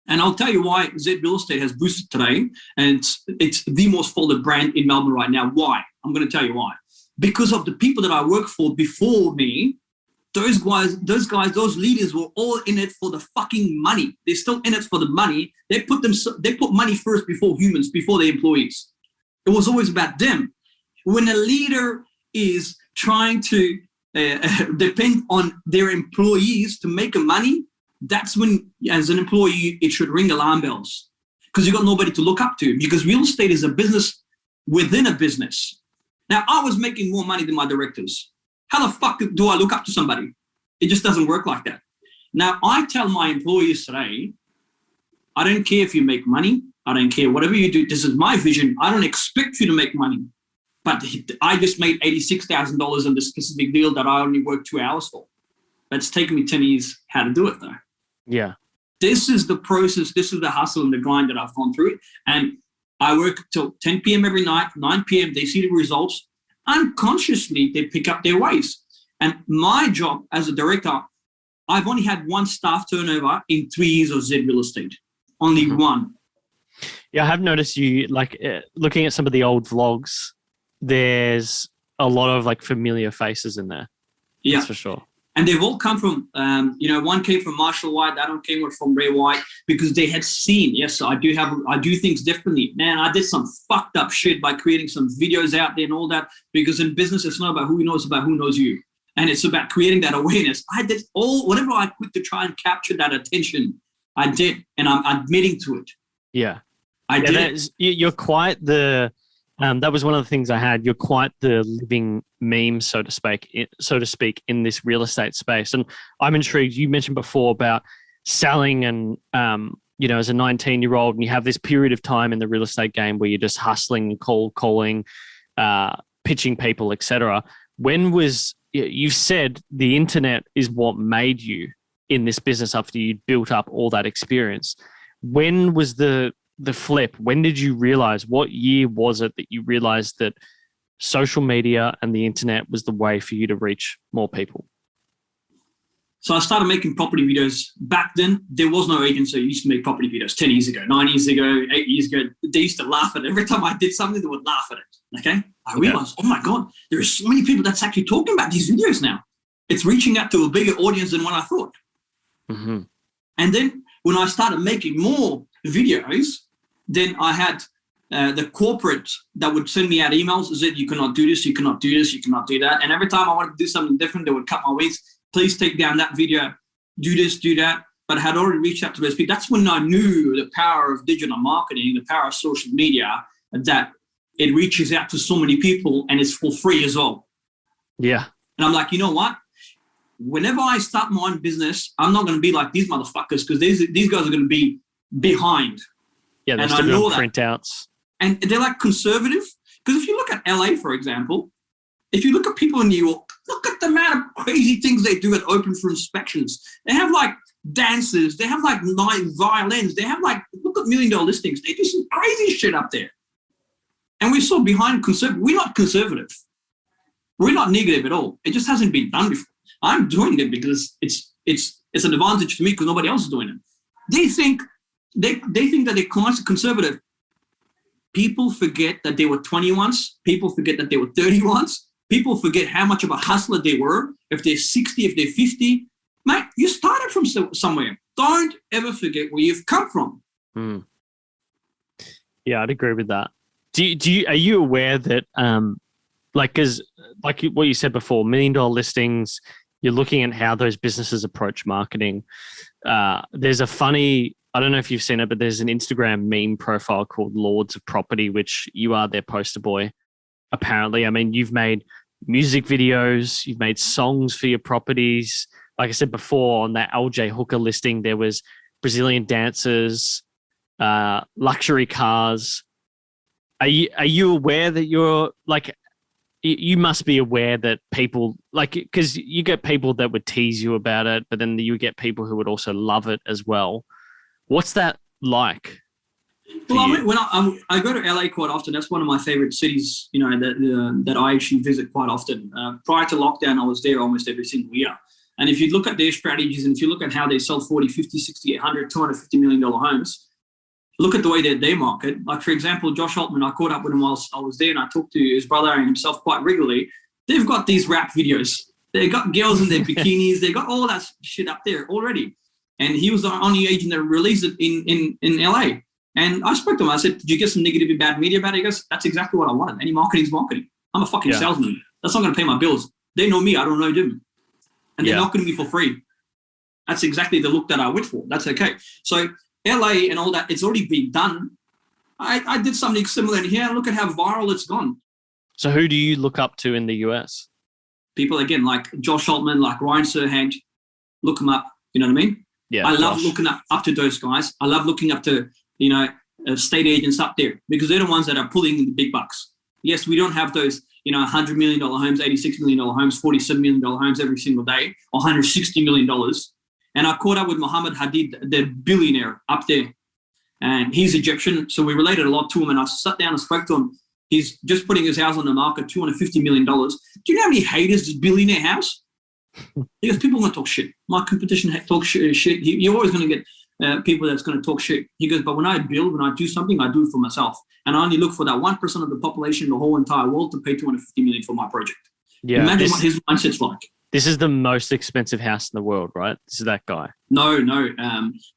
and I'll tell you why ZED Real Estate has boosted today, and it's the most followed brand in Melbourne right now. Why? I'm going to tell you why. Because of the people that I work for before me, those guys, those leaders were all in it for the fucking money. They're still in it for the money. They put money first before humans, before the employees. It was always about them. When a leader is trying to depend on their employees to make money, that's when, as an employee, it should ring alarm bells, because you got nobody to look up to, because real estate is a business within a business. Now, I was making more money than my directors. How the fuck do I look up to somebody? It just doesn't work like that. Now, I tell my employees today, I don't care if you make money. I don't care. Whatever you do, this is my vision. I don't expect you to make money. But I just made $86,000 on this specific deal that I only worked 2 hours for. But it's taken me 10 years how to do it, though. Yeah. This is the process. This is the hustle and the grind that I've gone through. And I work till 10 p.m. every night, 9 p.m. They see the results. Unconsciously, they pick up their ways. And my job as a director, I've only had one staff turnover in 3 years of ZED Real Estate. Only one. Yeah, I have noticed you, looking at some of the old vlogs, there's a lot of familiar faces in there. Yeah. That's for sure. And they've all come from, one came from Marshall White, that one came from Ray White, because they had seen, yes, I do things differently. Man, I did some fucked up shit by creating some videos out there and all that, because in business, it's not about who knows, about who knows you. And it's about creating that awareness. I did whatever I could to try and capture that attention. I did, and I'm admitting to it. Yeah. I did. You're quite the, that was one of the things I had. You're quite the living meme, so to speak, in this real estate space. And I'm intrigued. You mentioned before about selling and, as a 19-year-old, and you have this period of time in the real estate game where you're just hustling, calling, pitching people, etc. When was, you said the internet is what made you in this business after you built up all that experience. When was the flip? When did you realize, what year was it that you realized that social media and the internet was the way for you to reach more people? So I started making property videos. Back then, there was no agency who used to make property videos 10 years ago, 9 years ago, 8 years ago. They used to laugh at it. Every time I did something, they would laugh at it. Okay? I realized, oh my God, there are so many people that's actually talking about these videos now. It's reaching out to a bigger audience than what I thought. Mm-hmm. And then when I started making more videos, then I had the corporate that would send me out emails, said, you cannot do this, you cannot do this, you cannot do that. And every time I wanted to do something different, they would cut my ways. Please take down that video, do this, do that. But I had already reached out to those people. That's when I knew the power of digital marketing, the power of social media, that it reaches out to so many people and it's for free as well. Yeah. And I'm like, you know what? Whenever I start my own business, I'm not going to be like these motherfuckers, because these guys are going to be behind. Yeah, they're still doing printouts. And they're like conservative. Because if you look at LA, for example, if you look at people in New York, look at the amount of crazy things they do at open for inspections. They have like dances, they have like violins, they have like, look at $1 million listings. They do some crazy shit up there. And we're so behind conservative. We're not conservative. We're not negative at all. It just hasn't been done before. I'm doing it because it's an advantage to me because nobody else is doing it. They think that they're conservative. People forget that they were 20 once. People forget that they were 30 once. People forget how much of a hustler they were. If they're 60, if they're 50, mate, you started from somewhere. Don't ever forget where you've come from. Yeah, I'd agree with that. Are you aware that, because like what you said before, $1 million listings, you're looking at how those businesses approach marketing. There's a funny, I don't know if you've seen it, but there's an Instagram meme profile called Lords of Property, which you are their poster boy, apparently. I mean, you've made music videos, you've made songs for your properties. Like I said before, on that LJ Hooker listing, there was Brazilian dancers, luxury cars. Are you aware that you're like, you must be aware that people like, because you get people that would tease you about it, but then you get people who would also love it as well. What's that like? Well, when I go to LA quite often. That's one of my favorite cities, that I actually visit quite often. Prior to lockdown, I was there almost every single year. And if you look at their strategies and if you look at how they sell 40, 50, 60, 100, $250 million homes, look at the way that they market. Like, for example, Josh Altman, I caught up with him whilst I was there and I talked to his brother and himself quite regularly. They've got these rap videos. They got girls in their bikinis. They got all that shit up there already. And he was the only agent that released it in LA. And I spoke to him. I said, did you get some negative and bad media about it? He goes, that's exactly what I wanted. Any marketing is marketing. I'm a fucking salesman. That's not going to pay my bills. They know me. I don't know them. And they're not going to be for free. That's exactly the look that I went for. That's okay. So LA and all that, it's already been done. I did something similar in here. Look at how viral it's gone. So who do you look up to in the US? People, again, like Josh Altman, like Ryan Serhant. Look them up. You know what I mean? Yeah. I love looking up to those guys. I love looking up to, estate agents up there because they're the ones that are pulling in the big bucks. Yes, we don't have those, $100 million homes, $86 million homes, $47 million homes every single day, or $160 million. And I caught up with Mohammed Hadid, the billionaire up there. And he's Egyptian, so we related a lot to him. And I sat down and spoke to him. He's just putting his house on the market, $250 million. Do you know how many haters this billionaire has? Because people are going to talk shit. My competition talk shit. You're always going to get people that's going to talk shit. He goes, but when I build, when I do something, I do it for myself. And I only look for that 1% of the population in the whole entire world to pay $250 million for my project. Yeah, imagine what his mindset's like. This is the most expensive house in the world, right? This is that guy. No.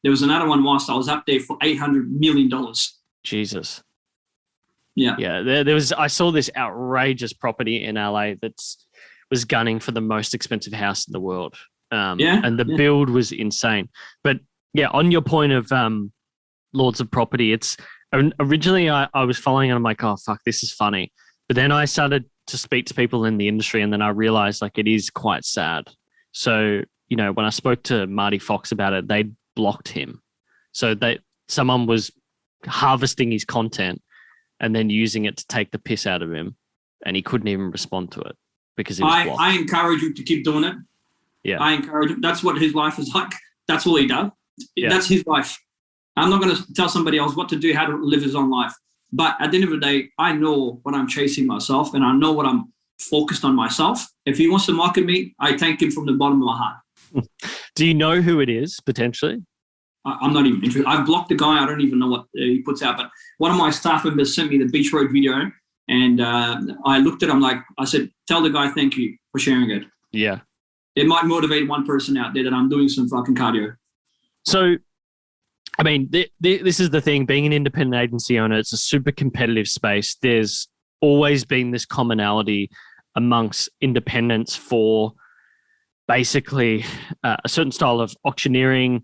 There was another one whilst I was up there for $800 million. Jesus. Yeah. Yeah. There was. I saw this outrageous property in LA that was gunning for the most expensive house in the world. And the build was insane. But yeah, on your point of Lords of Property, it's originally I was following it. I'm like, oh fuck, this is funny. But then I started to speak to people in the industry, and then I realized like it is quite sad. So, you know, when I spoke to Marty Fox about it, they blocked him. So someone was harvesting his content and then using it to take the piss out of him, and he couldn't even respond to it because he was blocked. I encourage you to keep doing it. Yeah. I encourage him. That's what his life is like. That's all he does. Yeah. That's his life. I'm not going to tell somebody else what to do, how to live his own life. But at the end of the day, I know what I'm chasing myself, and I know what I'm focused on myself. If he wants to market me, I thank him from the bottom of my heart. Do you know who it is, potentially? I'm not even interested. I've blocked the guy. I don't even know what he puts out. But one of my staff members sent me the Beach Road video, and I looked at him I said, tell the guy thank you for sharing it. Yeah. It might motivate one person out there that I'm doing some fucking cardio. So, I mean, this is the thing. Being an independent agency owner, it's a super competitive space. There's always been this commonality amongst independents for basically a certain style of auctioneering,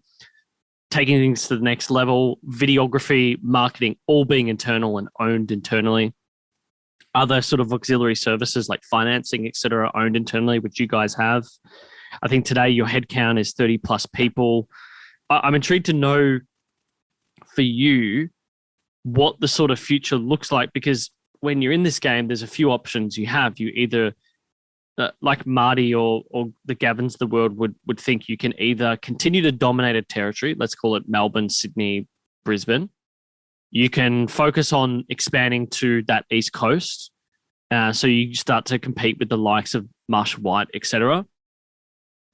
taking things to the next level, videography, marketing, all being internal and owned internally. Other sort of auxiliary services like financing, et cetera, owned internally, which you guys have. I think today your headcount is 30 plus people. I'm intrigued to know for you what the sort of future looks like, because when you're in this game, there's a few options you have. You either, like Marty or the Gavins of the world would think, you can either continue to dominate a territory, let's call it Melbourne, Sydney, Brisbane. You can focus on expanding to that East Coast. So you start to compete with the likes of Marshall White, etc.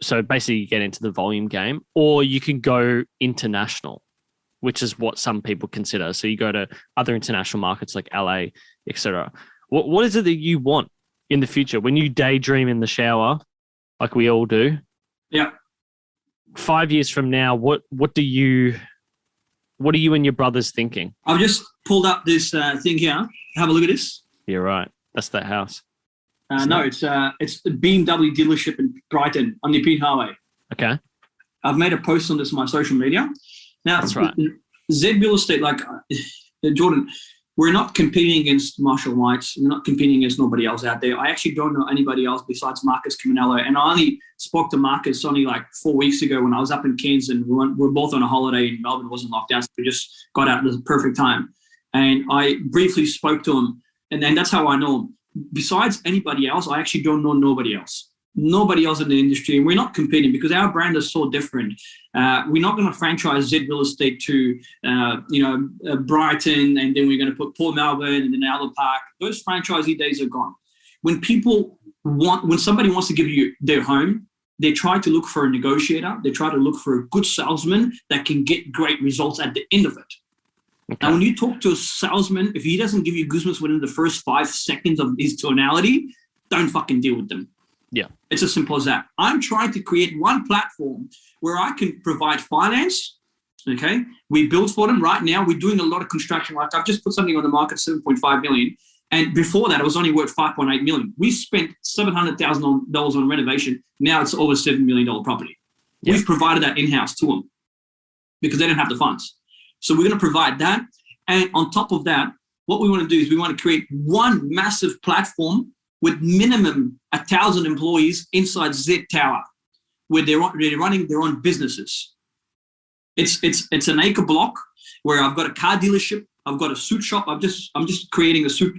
So basically you get into the volume game, or you can go international, which is what some people consider. So you go to other international markets like LA, etc. What is it that you want in the future when you daydream in the shower, like we all do? Yeah. 5 years from now, what are you and your brothers thinking? I've just pulled up this thing here. Have a look at this. You're right. That's that house. No, it's the BMW dealership in Brighton on the Peen Highway. Okay. I've made a post on this on my social media. Now, that's right. ZED Real Estate, like Jordan, we're not competing against Marshall Whites. We're not competing against nobody else out there. I actually don't know anybody else besides Marcus Caminello. And I only spoke to Marcus only like 4 weeks ago when I was up in Cairns, and we're both on a holiday in Melbourne. It wasn't locked down, so we just got out at the perfect time. And I briefly spoke to him, and then that's how I know him. Besides anybody else, I actually don't know nobody else. Nobody else in the industry, and we're not competing because our brand is so different. We're not going to franchise ZED Real Estate to, Brighton, and then we're going to put Port Melbourne and then Albert Park. Those franchisee days are gone. When somebody wants to give you their home, they try to look for a negotiator. They try to look for a good salesman that can get great results at the end of it. Okay. And when you talk to a salesman, if he doesn't give you goosebumps within the first 5 seconds of his tonality, don't fucking deal with them. Yeah. It's as simple as that. I'm trying to create one platform where I can provide finance. Okay. We build for them right now. We're doing a lot of construction. Like I've just put something on the market, 7.5 million. And before that, it was only worth 5.8 million. We spent $700,000 on renovation. Now it's over $7 million property. Yeah. We've provided that in-house to them because they don't have the funds. So we're going to provide that. And on top of that, what we want to do is we want to create one massive platform with minimum 1,000 employees inside Zed Tower, where they're running their own businesses. It's an acre block where I've got a car dealership, I've got a suit shop. I'm just creating a suit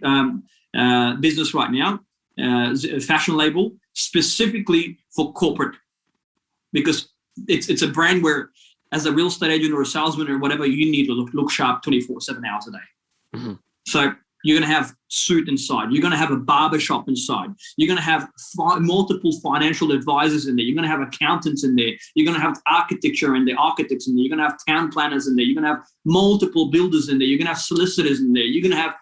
business right now, a fashion label specifically for corporate, because it's a brand where, as a real estate agent or a salesman or whatever, you need to look sharp 24/7 hours a day. Mm-hmm. So you're going to have suit inside. You're going to have a barber shop inside. You're going to have multiple financial advisors in there. You're going to have accountants in there. You're going to have architecture and the architects in there. You're going to have town planners in there. You're going to have multiple builders in there. You're going to have solicitors in there. You're going to have,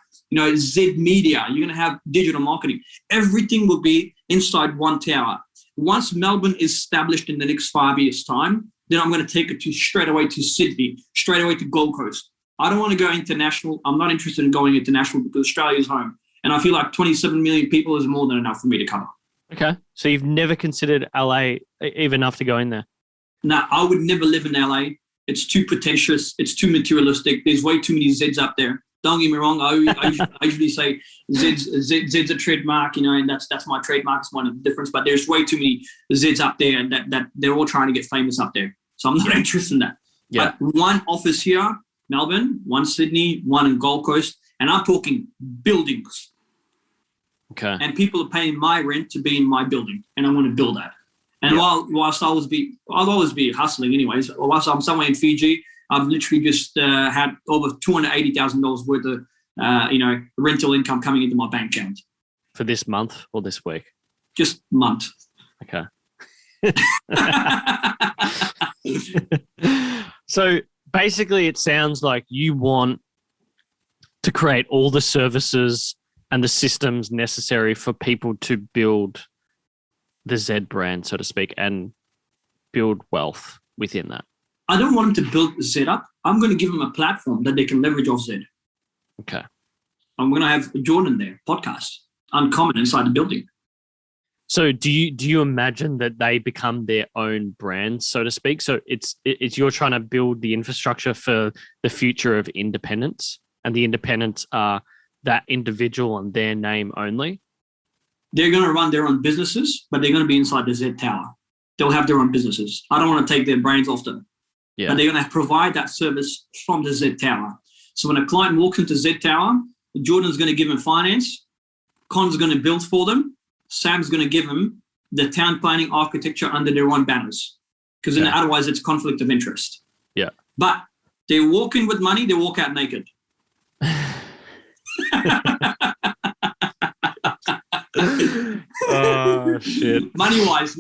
Zed Media. You're going to have digital marketing. Everything will be inside one tower. Once Melbourne is established in the next 5 years' time, then I'm going to take it straight away to Sydney, straight away to Gold Coast. I don't want to go international. I'm not interested in going international because Australia is home. And I feel like 27 million people is more than enough for me to cover. Okay. So you've never considered LA even enough to go in there? No, I would never live in LA. It's too pretentious. It's too materialistic. There's way too many Zeds up there. Don't get me wrong. I usually say Zed's a trademark, and that's my trademark. It's one of the difference. But there's way too many Zeds up there, and that they're all trying to get famous up there. So I'm not interested in that. Yeah. But one office here, Melbourne, one Sydney, one in Gold Coast, and I'm talking buildings. Okay. And people are paying my rent to be in my building, and I want to build that. And whilst I'll always be hustling anyways. Whilst I'm somewhere in Fiji, I've literally just had over $280,000 worth of rental income coming into my bank account. For this month or this week? Just month. Okay. So basically, it sounds like you want to create all the services and the systems necessary for people to build the Zed brand, so to speak, and build wealth within that. I don't want them to build Zed up. I'm going to give them a platform that they can leverage off Zed. Okay. I'm going to have Jordan there, podcast, Uncommon inside the building. So do you imagine that they become their own brand, so to speak? So it's you're trying to build the infrastructure for the future of independence, and the independents are that individual and their name only? They're going to run their own businesses, but they're going to be inside the Zed Tower. They'll have their own businesses. I don't want to take their brains off them. Yeah. But they're going to provide that service from the Zed Tower. So when a client walks into Zed Tower, Jordan's going to give him finance, Con's going to build for them, Sam's going to give them the town planning architecture under their own banners, because otherwise it's conflict of interest. Yeah. But they walk in with money, they walk out naked. Oh shit. Money wise.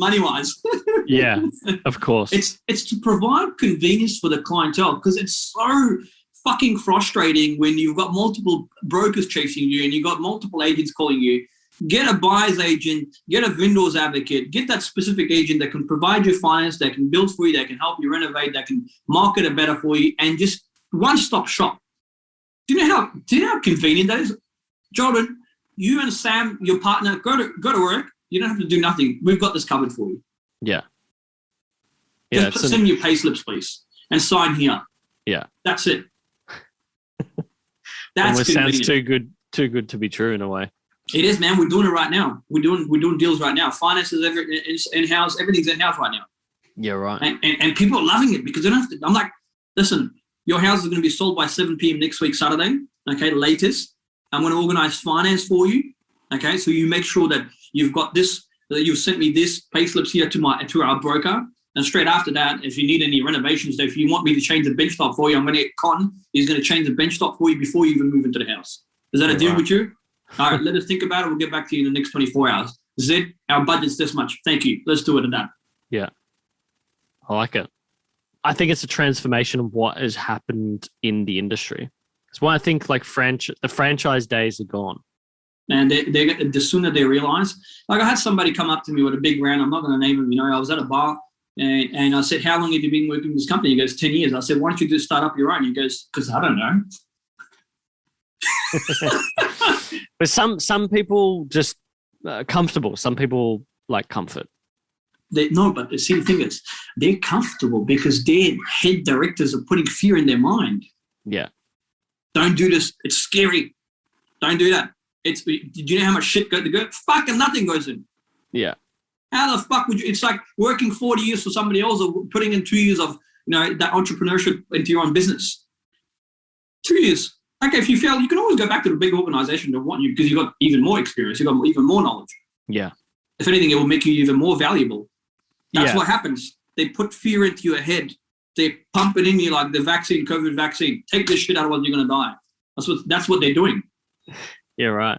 Yeah, of course. It's to provide convenience for the clientele, because it's so fucking frustrating when you've got multiple brokers chasing you and you've got multiple agents calling you. Get a buyer's agent, get a vendor's advocate, get that specific agent that can provide you finance, that can build for you, that can help you renovate, that can market it better for you, and just one-stop shop. Do you know how convenient that is? Jordan, you and Sam, your partner, go to work. You don't have to do nothing. We've got this covered for you. Yeah. Just send me your pay slips, please, and sign here. Yeah. That's it. That's almost sounds too good to be true in a way. It is, man. We're doing it right now. We're doing deals right now. Finances in-house. Everything's in-house right now. Yeah, right. And people are loving it because they don't have to. I'm like, listen, your house is going to be sold by 7 p.m. next week, Saturday. Okay, latest. I'm going to organize finance for you. Okay, so you make sure that you've got this, that you've sent me this pay slips here to our broker. And straight after that, if you need any renovations, if you want me to change the bench top for you, I'm going to get Con. He's going to change the bench top for you before you even move into the house. Is that a deal with you? All right, let us think about it. We'll get back to you in the next 24 hours. Zed, our budget's this much. Thank you. Let's do it at that. Yeah. I like it. I think it's a transformation of what has happened in the industry. That's why I think like the franchise days are gone. And the sooner they realize, like I had somebody come up to me with a big round. I'm not going to name him. I was at a bar and I said, how long have you been working with this company? He goes, 10 years. I said, why don't you just start up your own? He goes, because I don't know. But some people just comfortable. Some people like comfort. But see, the thing is, they're comfortable because their head directors are putting fear in their mind. Yeah. Don't do this. It's scary. Don't do that. Do you know how much shit goes? Fucking nothing goes in. Yeah. How the fuck would you? It's like working 40 years for somebody else or putting in 2 years of that entrepreneurship into your own business. 2 years. Okay, if you fail, you can always go back to the big organization that want you because you've got even more experience. You've got even more knowledge. Yeah. If anything, it will make you even more valuable. That's what happens. they put fear into your head. They pump it in you like the vaccine, COVID vaccine. Take this shit out of what you're going to die. That's what they're doing. Yeah, right.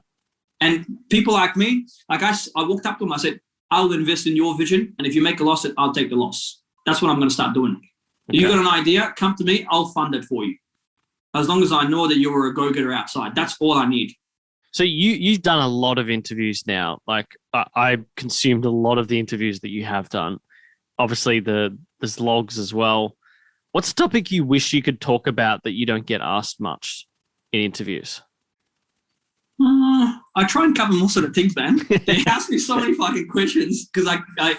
And people like me, like I walked up to them, I said, I'll invest in your vision. And if you make a loss, I'll take the loss. That's what I'm going to start doing. Okay. You got an idea, come to me, I'll fund it for you. As long as I know that you're a go-getter outside. That's all I need. So you've done a lot of interviews now. Like I consumed a lot of the interviews that you have done. Obviously the Zlogs as well. What's a topic you wish you could talk about that you don't get asked much in interviews? I try and cover most of the things, man. They ask me so many fucking questions because I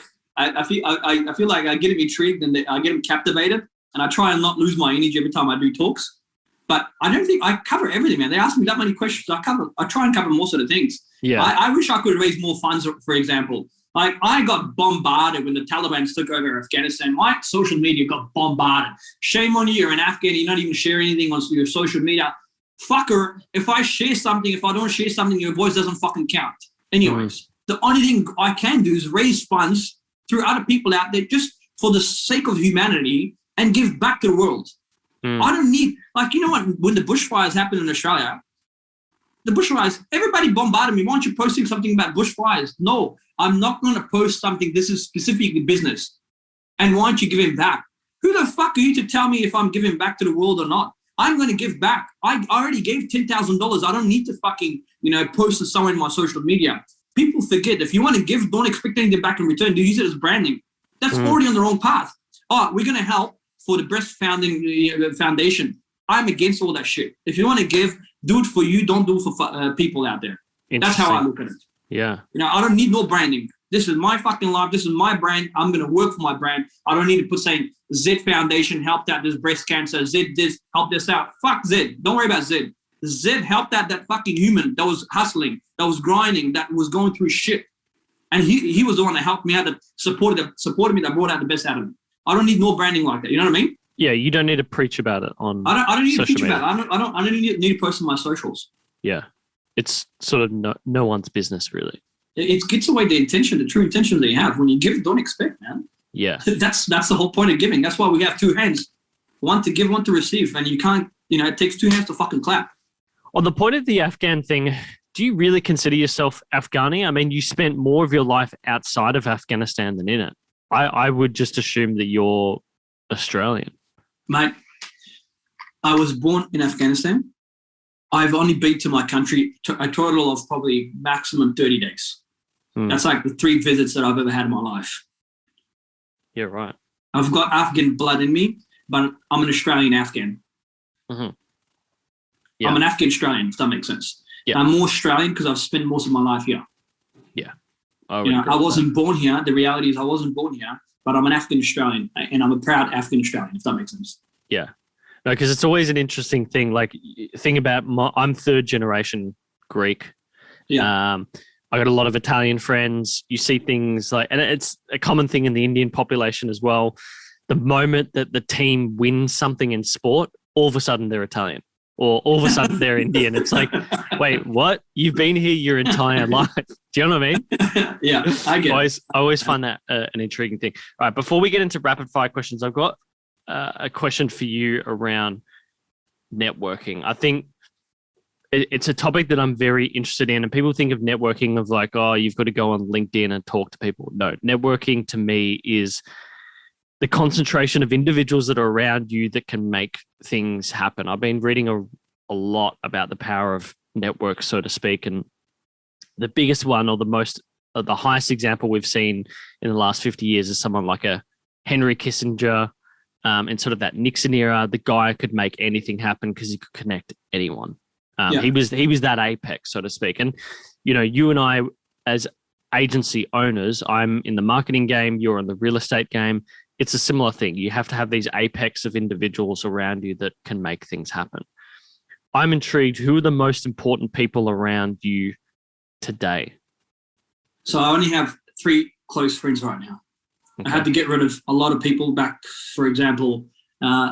feel like I get them intrigued and I get them captivated, and I try and not lose my energy every time I do talks. But I don't think I cover everything, man. They ask me that many questions. I try and cover most of the things. Yeah. I wish I could raise more funds, for example. Like I got bombarded when the Taliban took over Afghanistan. My social media got bombarded. Shame on you, you're an Afghan, you're not even sharing anything on your social media. Fucker, if I share something, if I don't share something, your voice doesn't fucking count. Anyways, the only thing I can do is raise funds through other people out there just for the sake of humanity and give back to the world. I don't need, like, you know what, when the bushfires happened in Australia, the bushfires, everybody bombarded me. Why aren't you posting something about bushfires? No, I'm not going to post something. This is specifically business. And why aren't you giving back? Who the fuck are you to tell me if I'm giving back to the world or not? I'm going to give back. I already gave $10,000. I don't need to fucking, post it somewhere in my social media. People forget, if you want to give, don't expect anything back in return. Do use it as branding. That's already on the wrong path. Oh, we're going to help for the breast foundation. I'm against all that shit. If you want to give, do it for you. Don't do it for people out there. That's how I look at it. Yeah. I don't need no branding. This is my fucking life. This is my brand. I'm going to work for my brand. I don't need to put saying Zed Foundation helped out this breast cancer. Zed this helped this out. Fuck Zed. Don't worry about Zed. Zed helped out that fucking human that was hustling, that was grinding, that was going through shit. And he was the one that helped me out, that supported me, that brought out the best out of me. I don't need no branding like that. You know what I mean? Yeah, you don't need to preach about it on. I don't need to preach media. about it. I don't need to post on my socials. Yeah, it's sort of no one's business really. It gets away the intention, the true intention that you have. When you give, don't expect, man. Yeah, that's the whole point of giving. That's why we have two hands, one to give, one to receive, and you can't. It takes two hands to fucking clap. On the point of the Afghan thing, do you really consider yourself Afghani? I mean, you spent more of your life outside of Afghanistan than in it. I would just assume that you're Australian. Mate, I was born in Afghanistan. I've only been to my country a total of probably maximum 30 days. That's like the 3 visits that I've ever had in my life. Yeah, right. I've got Afghan blood in me, but I'm an Australian Afghan. Mm-hmm. Yeah. I'm an Afghan Australian, if that makes sense. Yeah. I'm more Australian because I've spent most of my life here. Yeah. I wasn't born here. The reality is I wasn't born here, but I'm an Afghan Australian, and I'm a proud Afghan Australian, if that makes sense. Yeah. No, because it's always an interesting thing. Like, think about I'm 3rd generation Greek. Yeah. I got a lot of Italian friends. You see things like, and it's a common thing in the Indian population as well. The moment that the team wins something in sport, all of a sudden they're Italian, or all of a sudden they're Indian. It's like, wait, what? You've been here your entire life. Do you know what I mean? Yeah, I get it. I always find that an intriguing thing. All right, before we get into rapid fire questions, I've got a question for you around networking. I think it's a topic that I'm very interested in, and people think of networking of like, oh, you've got to go on LinkedIn and talk to people. No, networking to me is the concentration of individuals that are around you that can make things happen. I've been reading a lot about the power of networks, so to speak, and the biggest one, or the highest example we've seen in the last 50 years is someone like a Henry Kissinger, and sort of that Nixon era. The guy could make anything happen because he could connect anyone. He was that apex, so to speak. And, you and I as agency owners, I'm in the marketing game, you're in the real estate game. It's a similar thing. You have to have these apex of individuals around you that can make things happen. I'm intrigued. Who are the most important people around you today? So I only have 3 close friends right now. Okay. I had to get rid of a lot of people back. For example,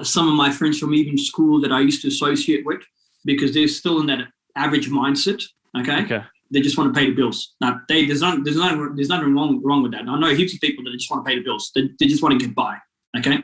some of my friends from even school that I used to associate with, because they're still in that average mindset. Okay. They just want to pay the bills. Now, there's nothing wrong with that. I know heaps of people that just want to pay the bills. They just want to get by. Okay,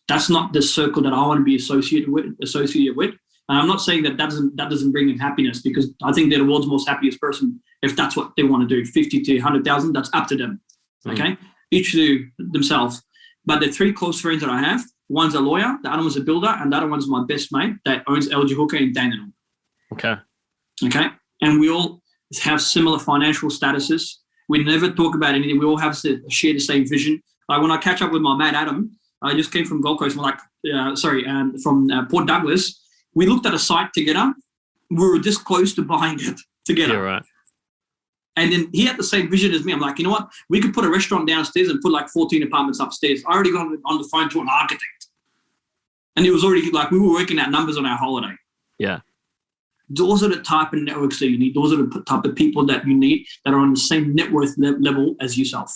that's not the circle that I want to be associated with. And I'm not saying that doesn't bring them happiness, because I think they're the world's most happiest person if that's what they want to do. 50 to 100,000, that's up to them. Okay, each to themselves. But the three close friends that I have, one's a lawyer, the other one's a builder, and the other one's my best mate that owns LG Hooker in Dandenong. Okay, and we all have similar financial statuses. We never talk about anything. We all have to share the same vision. Like when I catch up with my mate Adam, I just came from Gold Coast, from Port Douglas. We looked at a site together. We were this close to buying it together. Yeah, right. And then he had the same vision as me. I'm like, you know what? We could put a restaurant downstairs and put like 14 apartments upstairs. I already got on the phone to an architect. And it was already like we were working out numbers on our holiday. Yeah. Those are the type of networks that you need. Those are the type of people that you need that are on the same net worth level as yourself.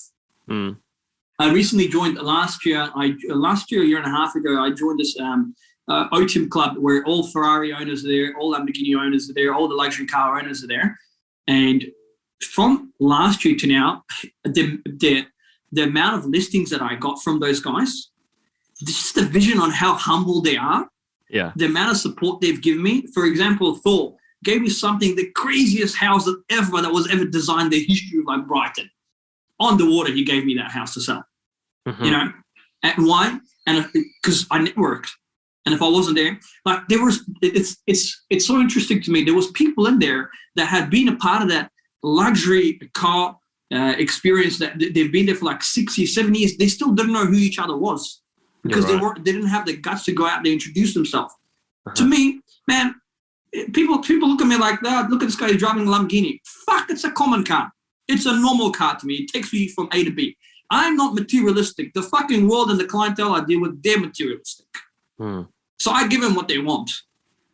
I recently joined last year, a year and a half ago, I joined this OTIM club where all Ferrari owners are there, all Lamborghini owners are there, all the luxury car owners are there. And from last year to now, the amount of listings that I got from those guys, just the vision on how humble they are. Yeah. The amount of support they've given me. For example, Thor gave me the craziest house that was ever designed in the history of like Brighton. On the water, he gave me that house to sell. You know, and why? And because I networked. And if I wasn't there, like it's so interesting to me. There was people in there that had been a part of that luxury car experience, that they've been there for like 6 years, 7 years. They still didn't know who each other was. Because they didn't have the guts to go out there and introduce themselves. To me, man, people look at me like that. Look at this guy driving a Lamborghini. Fuck, it's a common car. It's a normal car to me. It takes me from A to B. I'm not materialistic. The fucking world and the clientele I deal with, they're materialistic. So I give them what they want.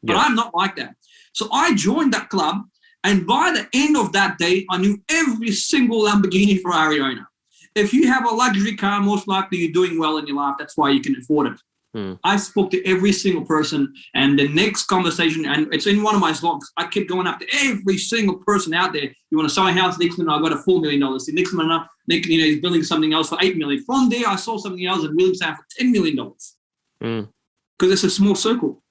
But I'm not like that. So I joined that club, and by the end of that day, I knew every single Lamborghini Ferrari owner. If you have a luxury car, most likely you're doing well in your life. That's why you can afford it. I spoke to every single person, and the next conversation, and it's in one of my Zlogs, I kept going up to every single person out there. You want to sell a house? Next minute, I got a $4 million. The next minute, he's building something else for $8 million. From there, I saw something else in Williamstown for $10 million. Because it's a small circle.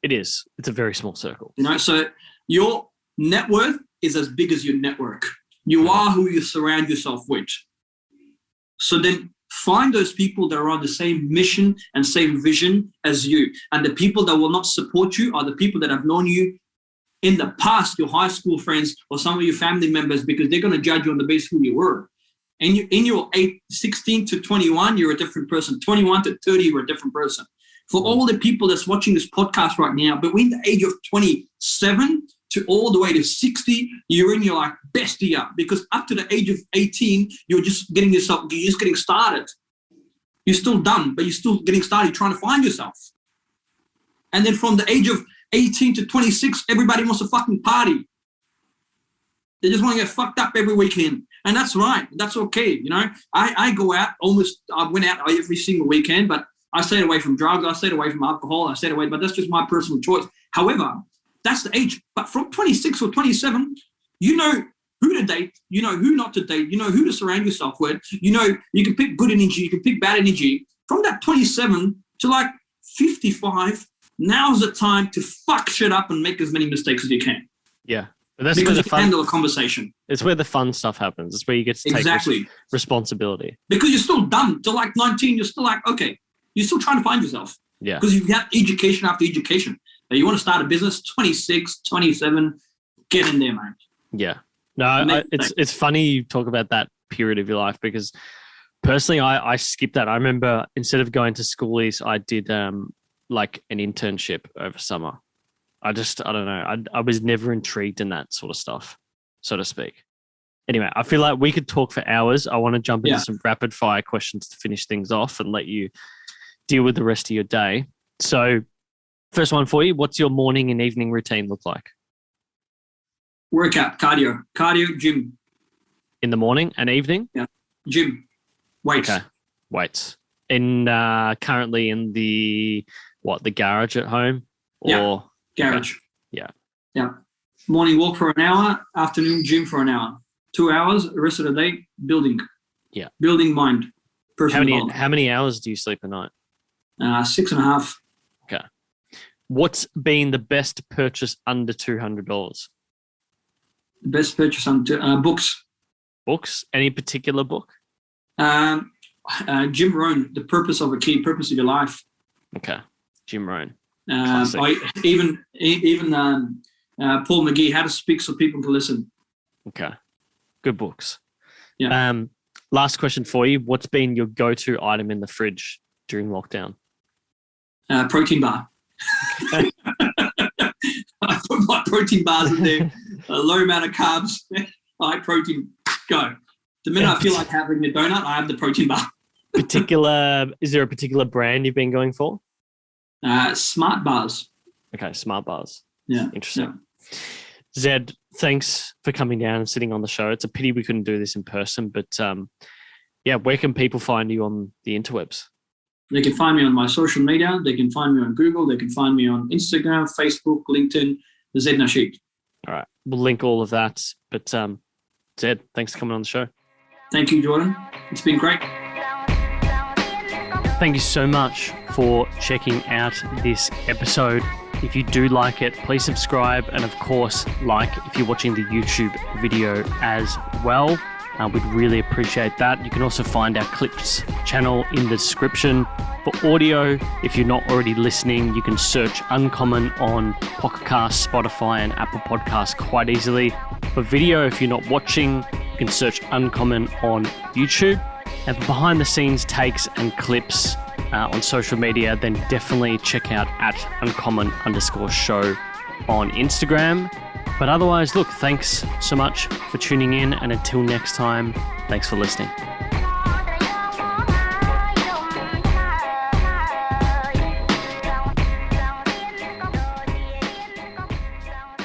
It is. It's a very small circle. You know, so your net worth is as big as your network. You are who you surround yourself with. So then find those people that are on the same mission and same vision as you. And the people that will not support you are the people that have known you in the past, your high school friends or some of your family members, because they're going to judge you on the basis of who you were. And in your 16 to 21, you're a different person. 21 to 30, you're a different person. For all the people that's watching this podcast right now, between the age of 27 to all the way to 60, you're in your like best year, because up to the age of 18, you're just getting started. You're still dumb, but you're still getting started, trying to find yourself. And then from the age of 18 to 26, everybody wants to fucking party. They just want to get fucked up every weekend. And that's right. That's okay. You know, I go out I went out every single weekend, but I stayed away from drugs. I stayed away from alcohol. But that's just my personal choice. However, that's the age. But from 26 or 27, you know who to date, you know who not to date, you know who to surround yourself with. You know, you can pick good energy, you can pick bad energy. From that 27 to like 55, now's the time to fuck shit up and make as many mistakes as you can. Yeah. But that's because where you can handle a conversation. It's where the fun stuff happens. It's where you get to take responsibility. Because you're still dumb. Till like 19, you're still like, okay, you're still trying to find yourself. Yeah. Because you've got education after education. You want to start a business, 26, 27, get in there, man. Yeah. No, it's funny you talk about that period of your life, because personally, I skipped that. I remember instead of going to schoolies, I did like an internship over summer. I don't know. I was never intrigued in that sort of stuff, so to speak. Anyway, I feel like we could talk for hours. I want to jump into some rapid fire questions to finish things off and let you deal with the rest of your day. So first one for you, what's your morning and evening routine look like? Workout, cardio, gym. In the morning and evening? Yeah, gym, weights. Okay, weights. Currently in the garage at home? Or garage. Okay. Yeah. Yeah. Morning walk for an hour, afternoon gym for an hour. 2 hours, the rest of the day, building. Yeah. Building mind. How many hours do you sleep a night? 6.5. Okay. What's been the best purchase under $200? The best purchase on books. Books? Any particular book? Jim Rohn, The Purpose of a Key, Purpose of Your Life. Okay. Jim Rohn. Even Paul McGee, How to Speak so People can Listen. Okay. Good books. Yeah. Last question for you. What's been your go-to item in the fridge during lockdown? Protein bar. I put my protein bars in there. A low amount of carbs, high protein. Go. The minute I feel like having a donut, I have the protein bar. Is there a particular brand you've been going for? Smart bars. Okay, Smart bars. Yeah. Interesting. Yeah. Zed, thanks for coming down and sitting on the show. It's a pity we couldn't do this in person, but where can people find you on the interwebs? They can find me on my social media. They can find me on Google. They can find me on Instagram, Facebook, LinkedIn, Zed Nasheet. All right. We'll link all of that. But Zed, thanks for coming on the show. Thank you, Jordan. It's been great. Thank you so much for checking out this episode. If you do like it, please subscribe. And of course, like if you're watching the YouTube video as well. We'd really appreciate that. You can also find our Clips channel in the description. For audio, if you're not already listening, you can search Uncommon on Pocket Cast, Spotify, and Apple Podcasts quite easily. For video, if you're not watching, you can search Uncommon on YouTube. And for behind the scenes takes and clips on social media, then definitely check out @uncommon_show on Instagram. But otherwise, look, thanks so much for tuning in. And until next time, thanks for listening.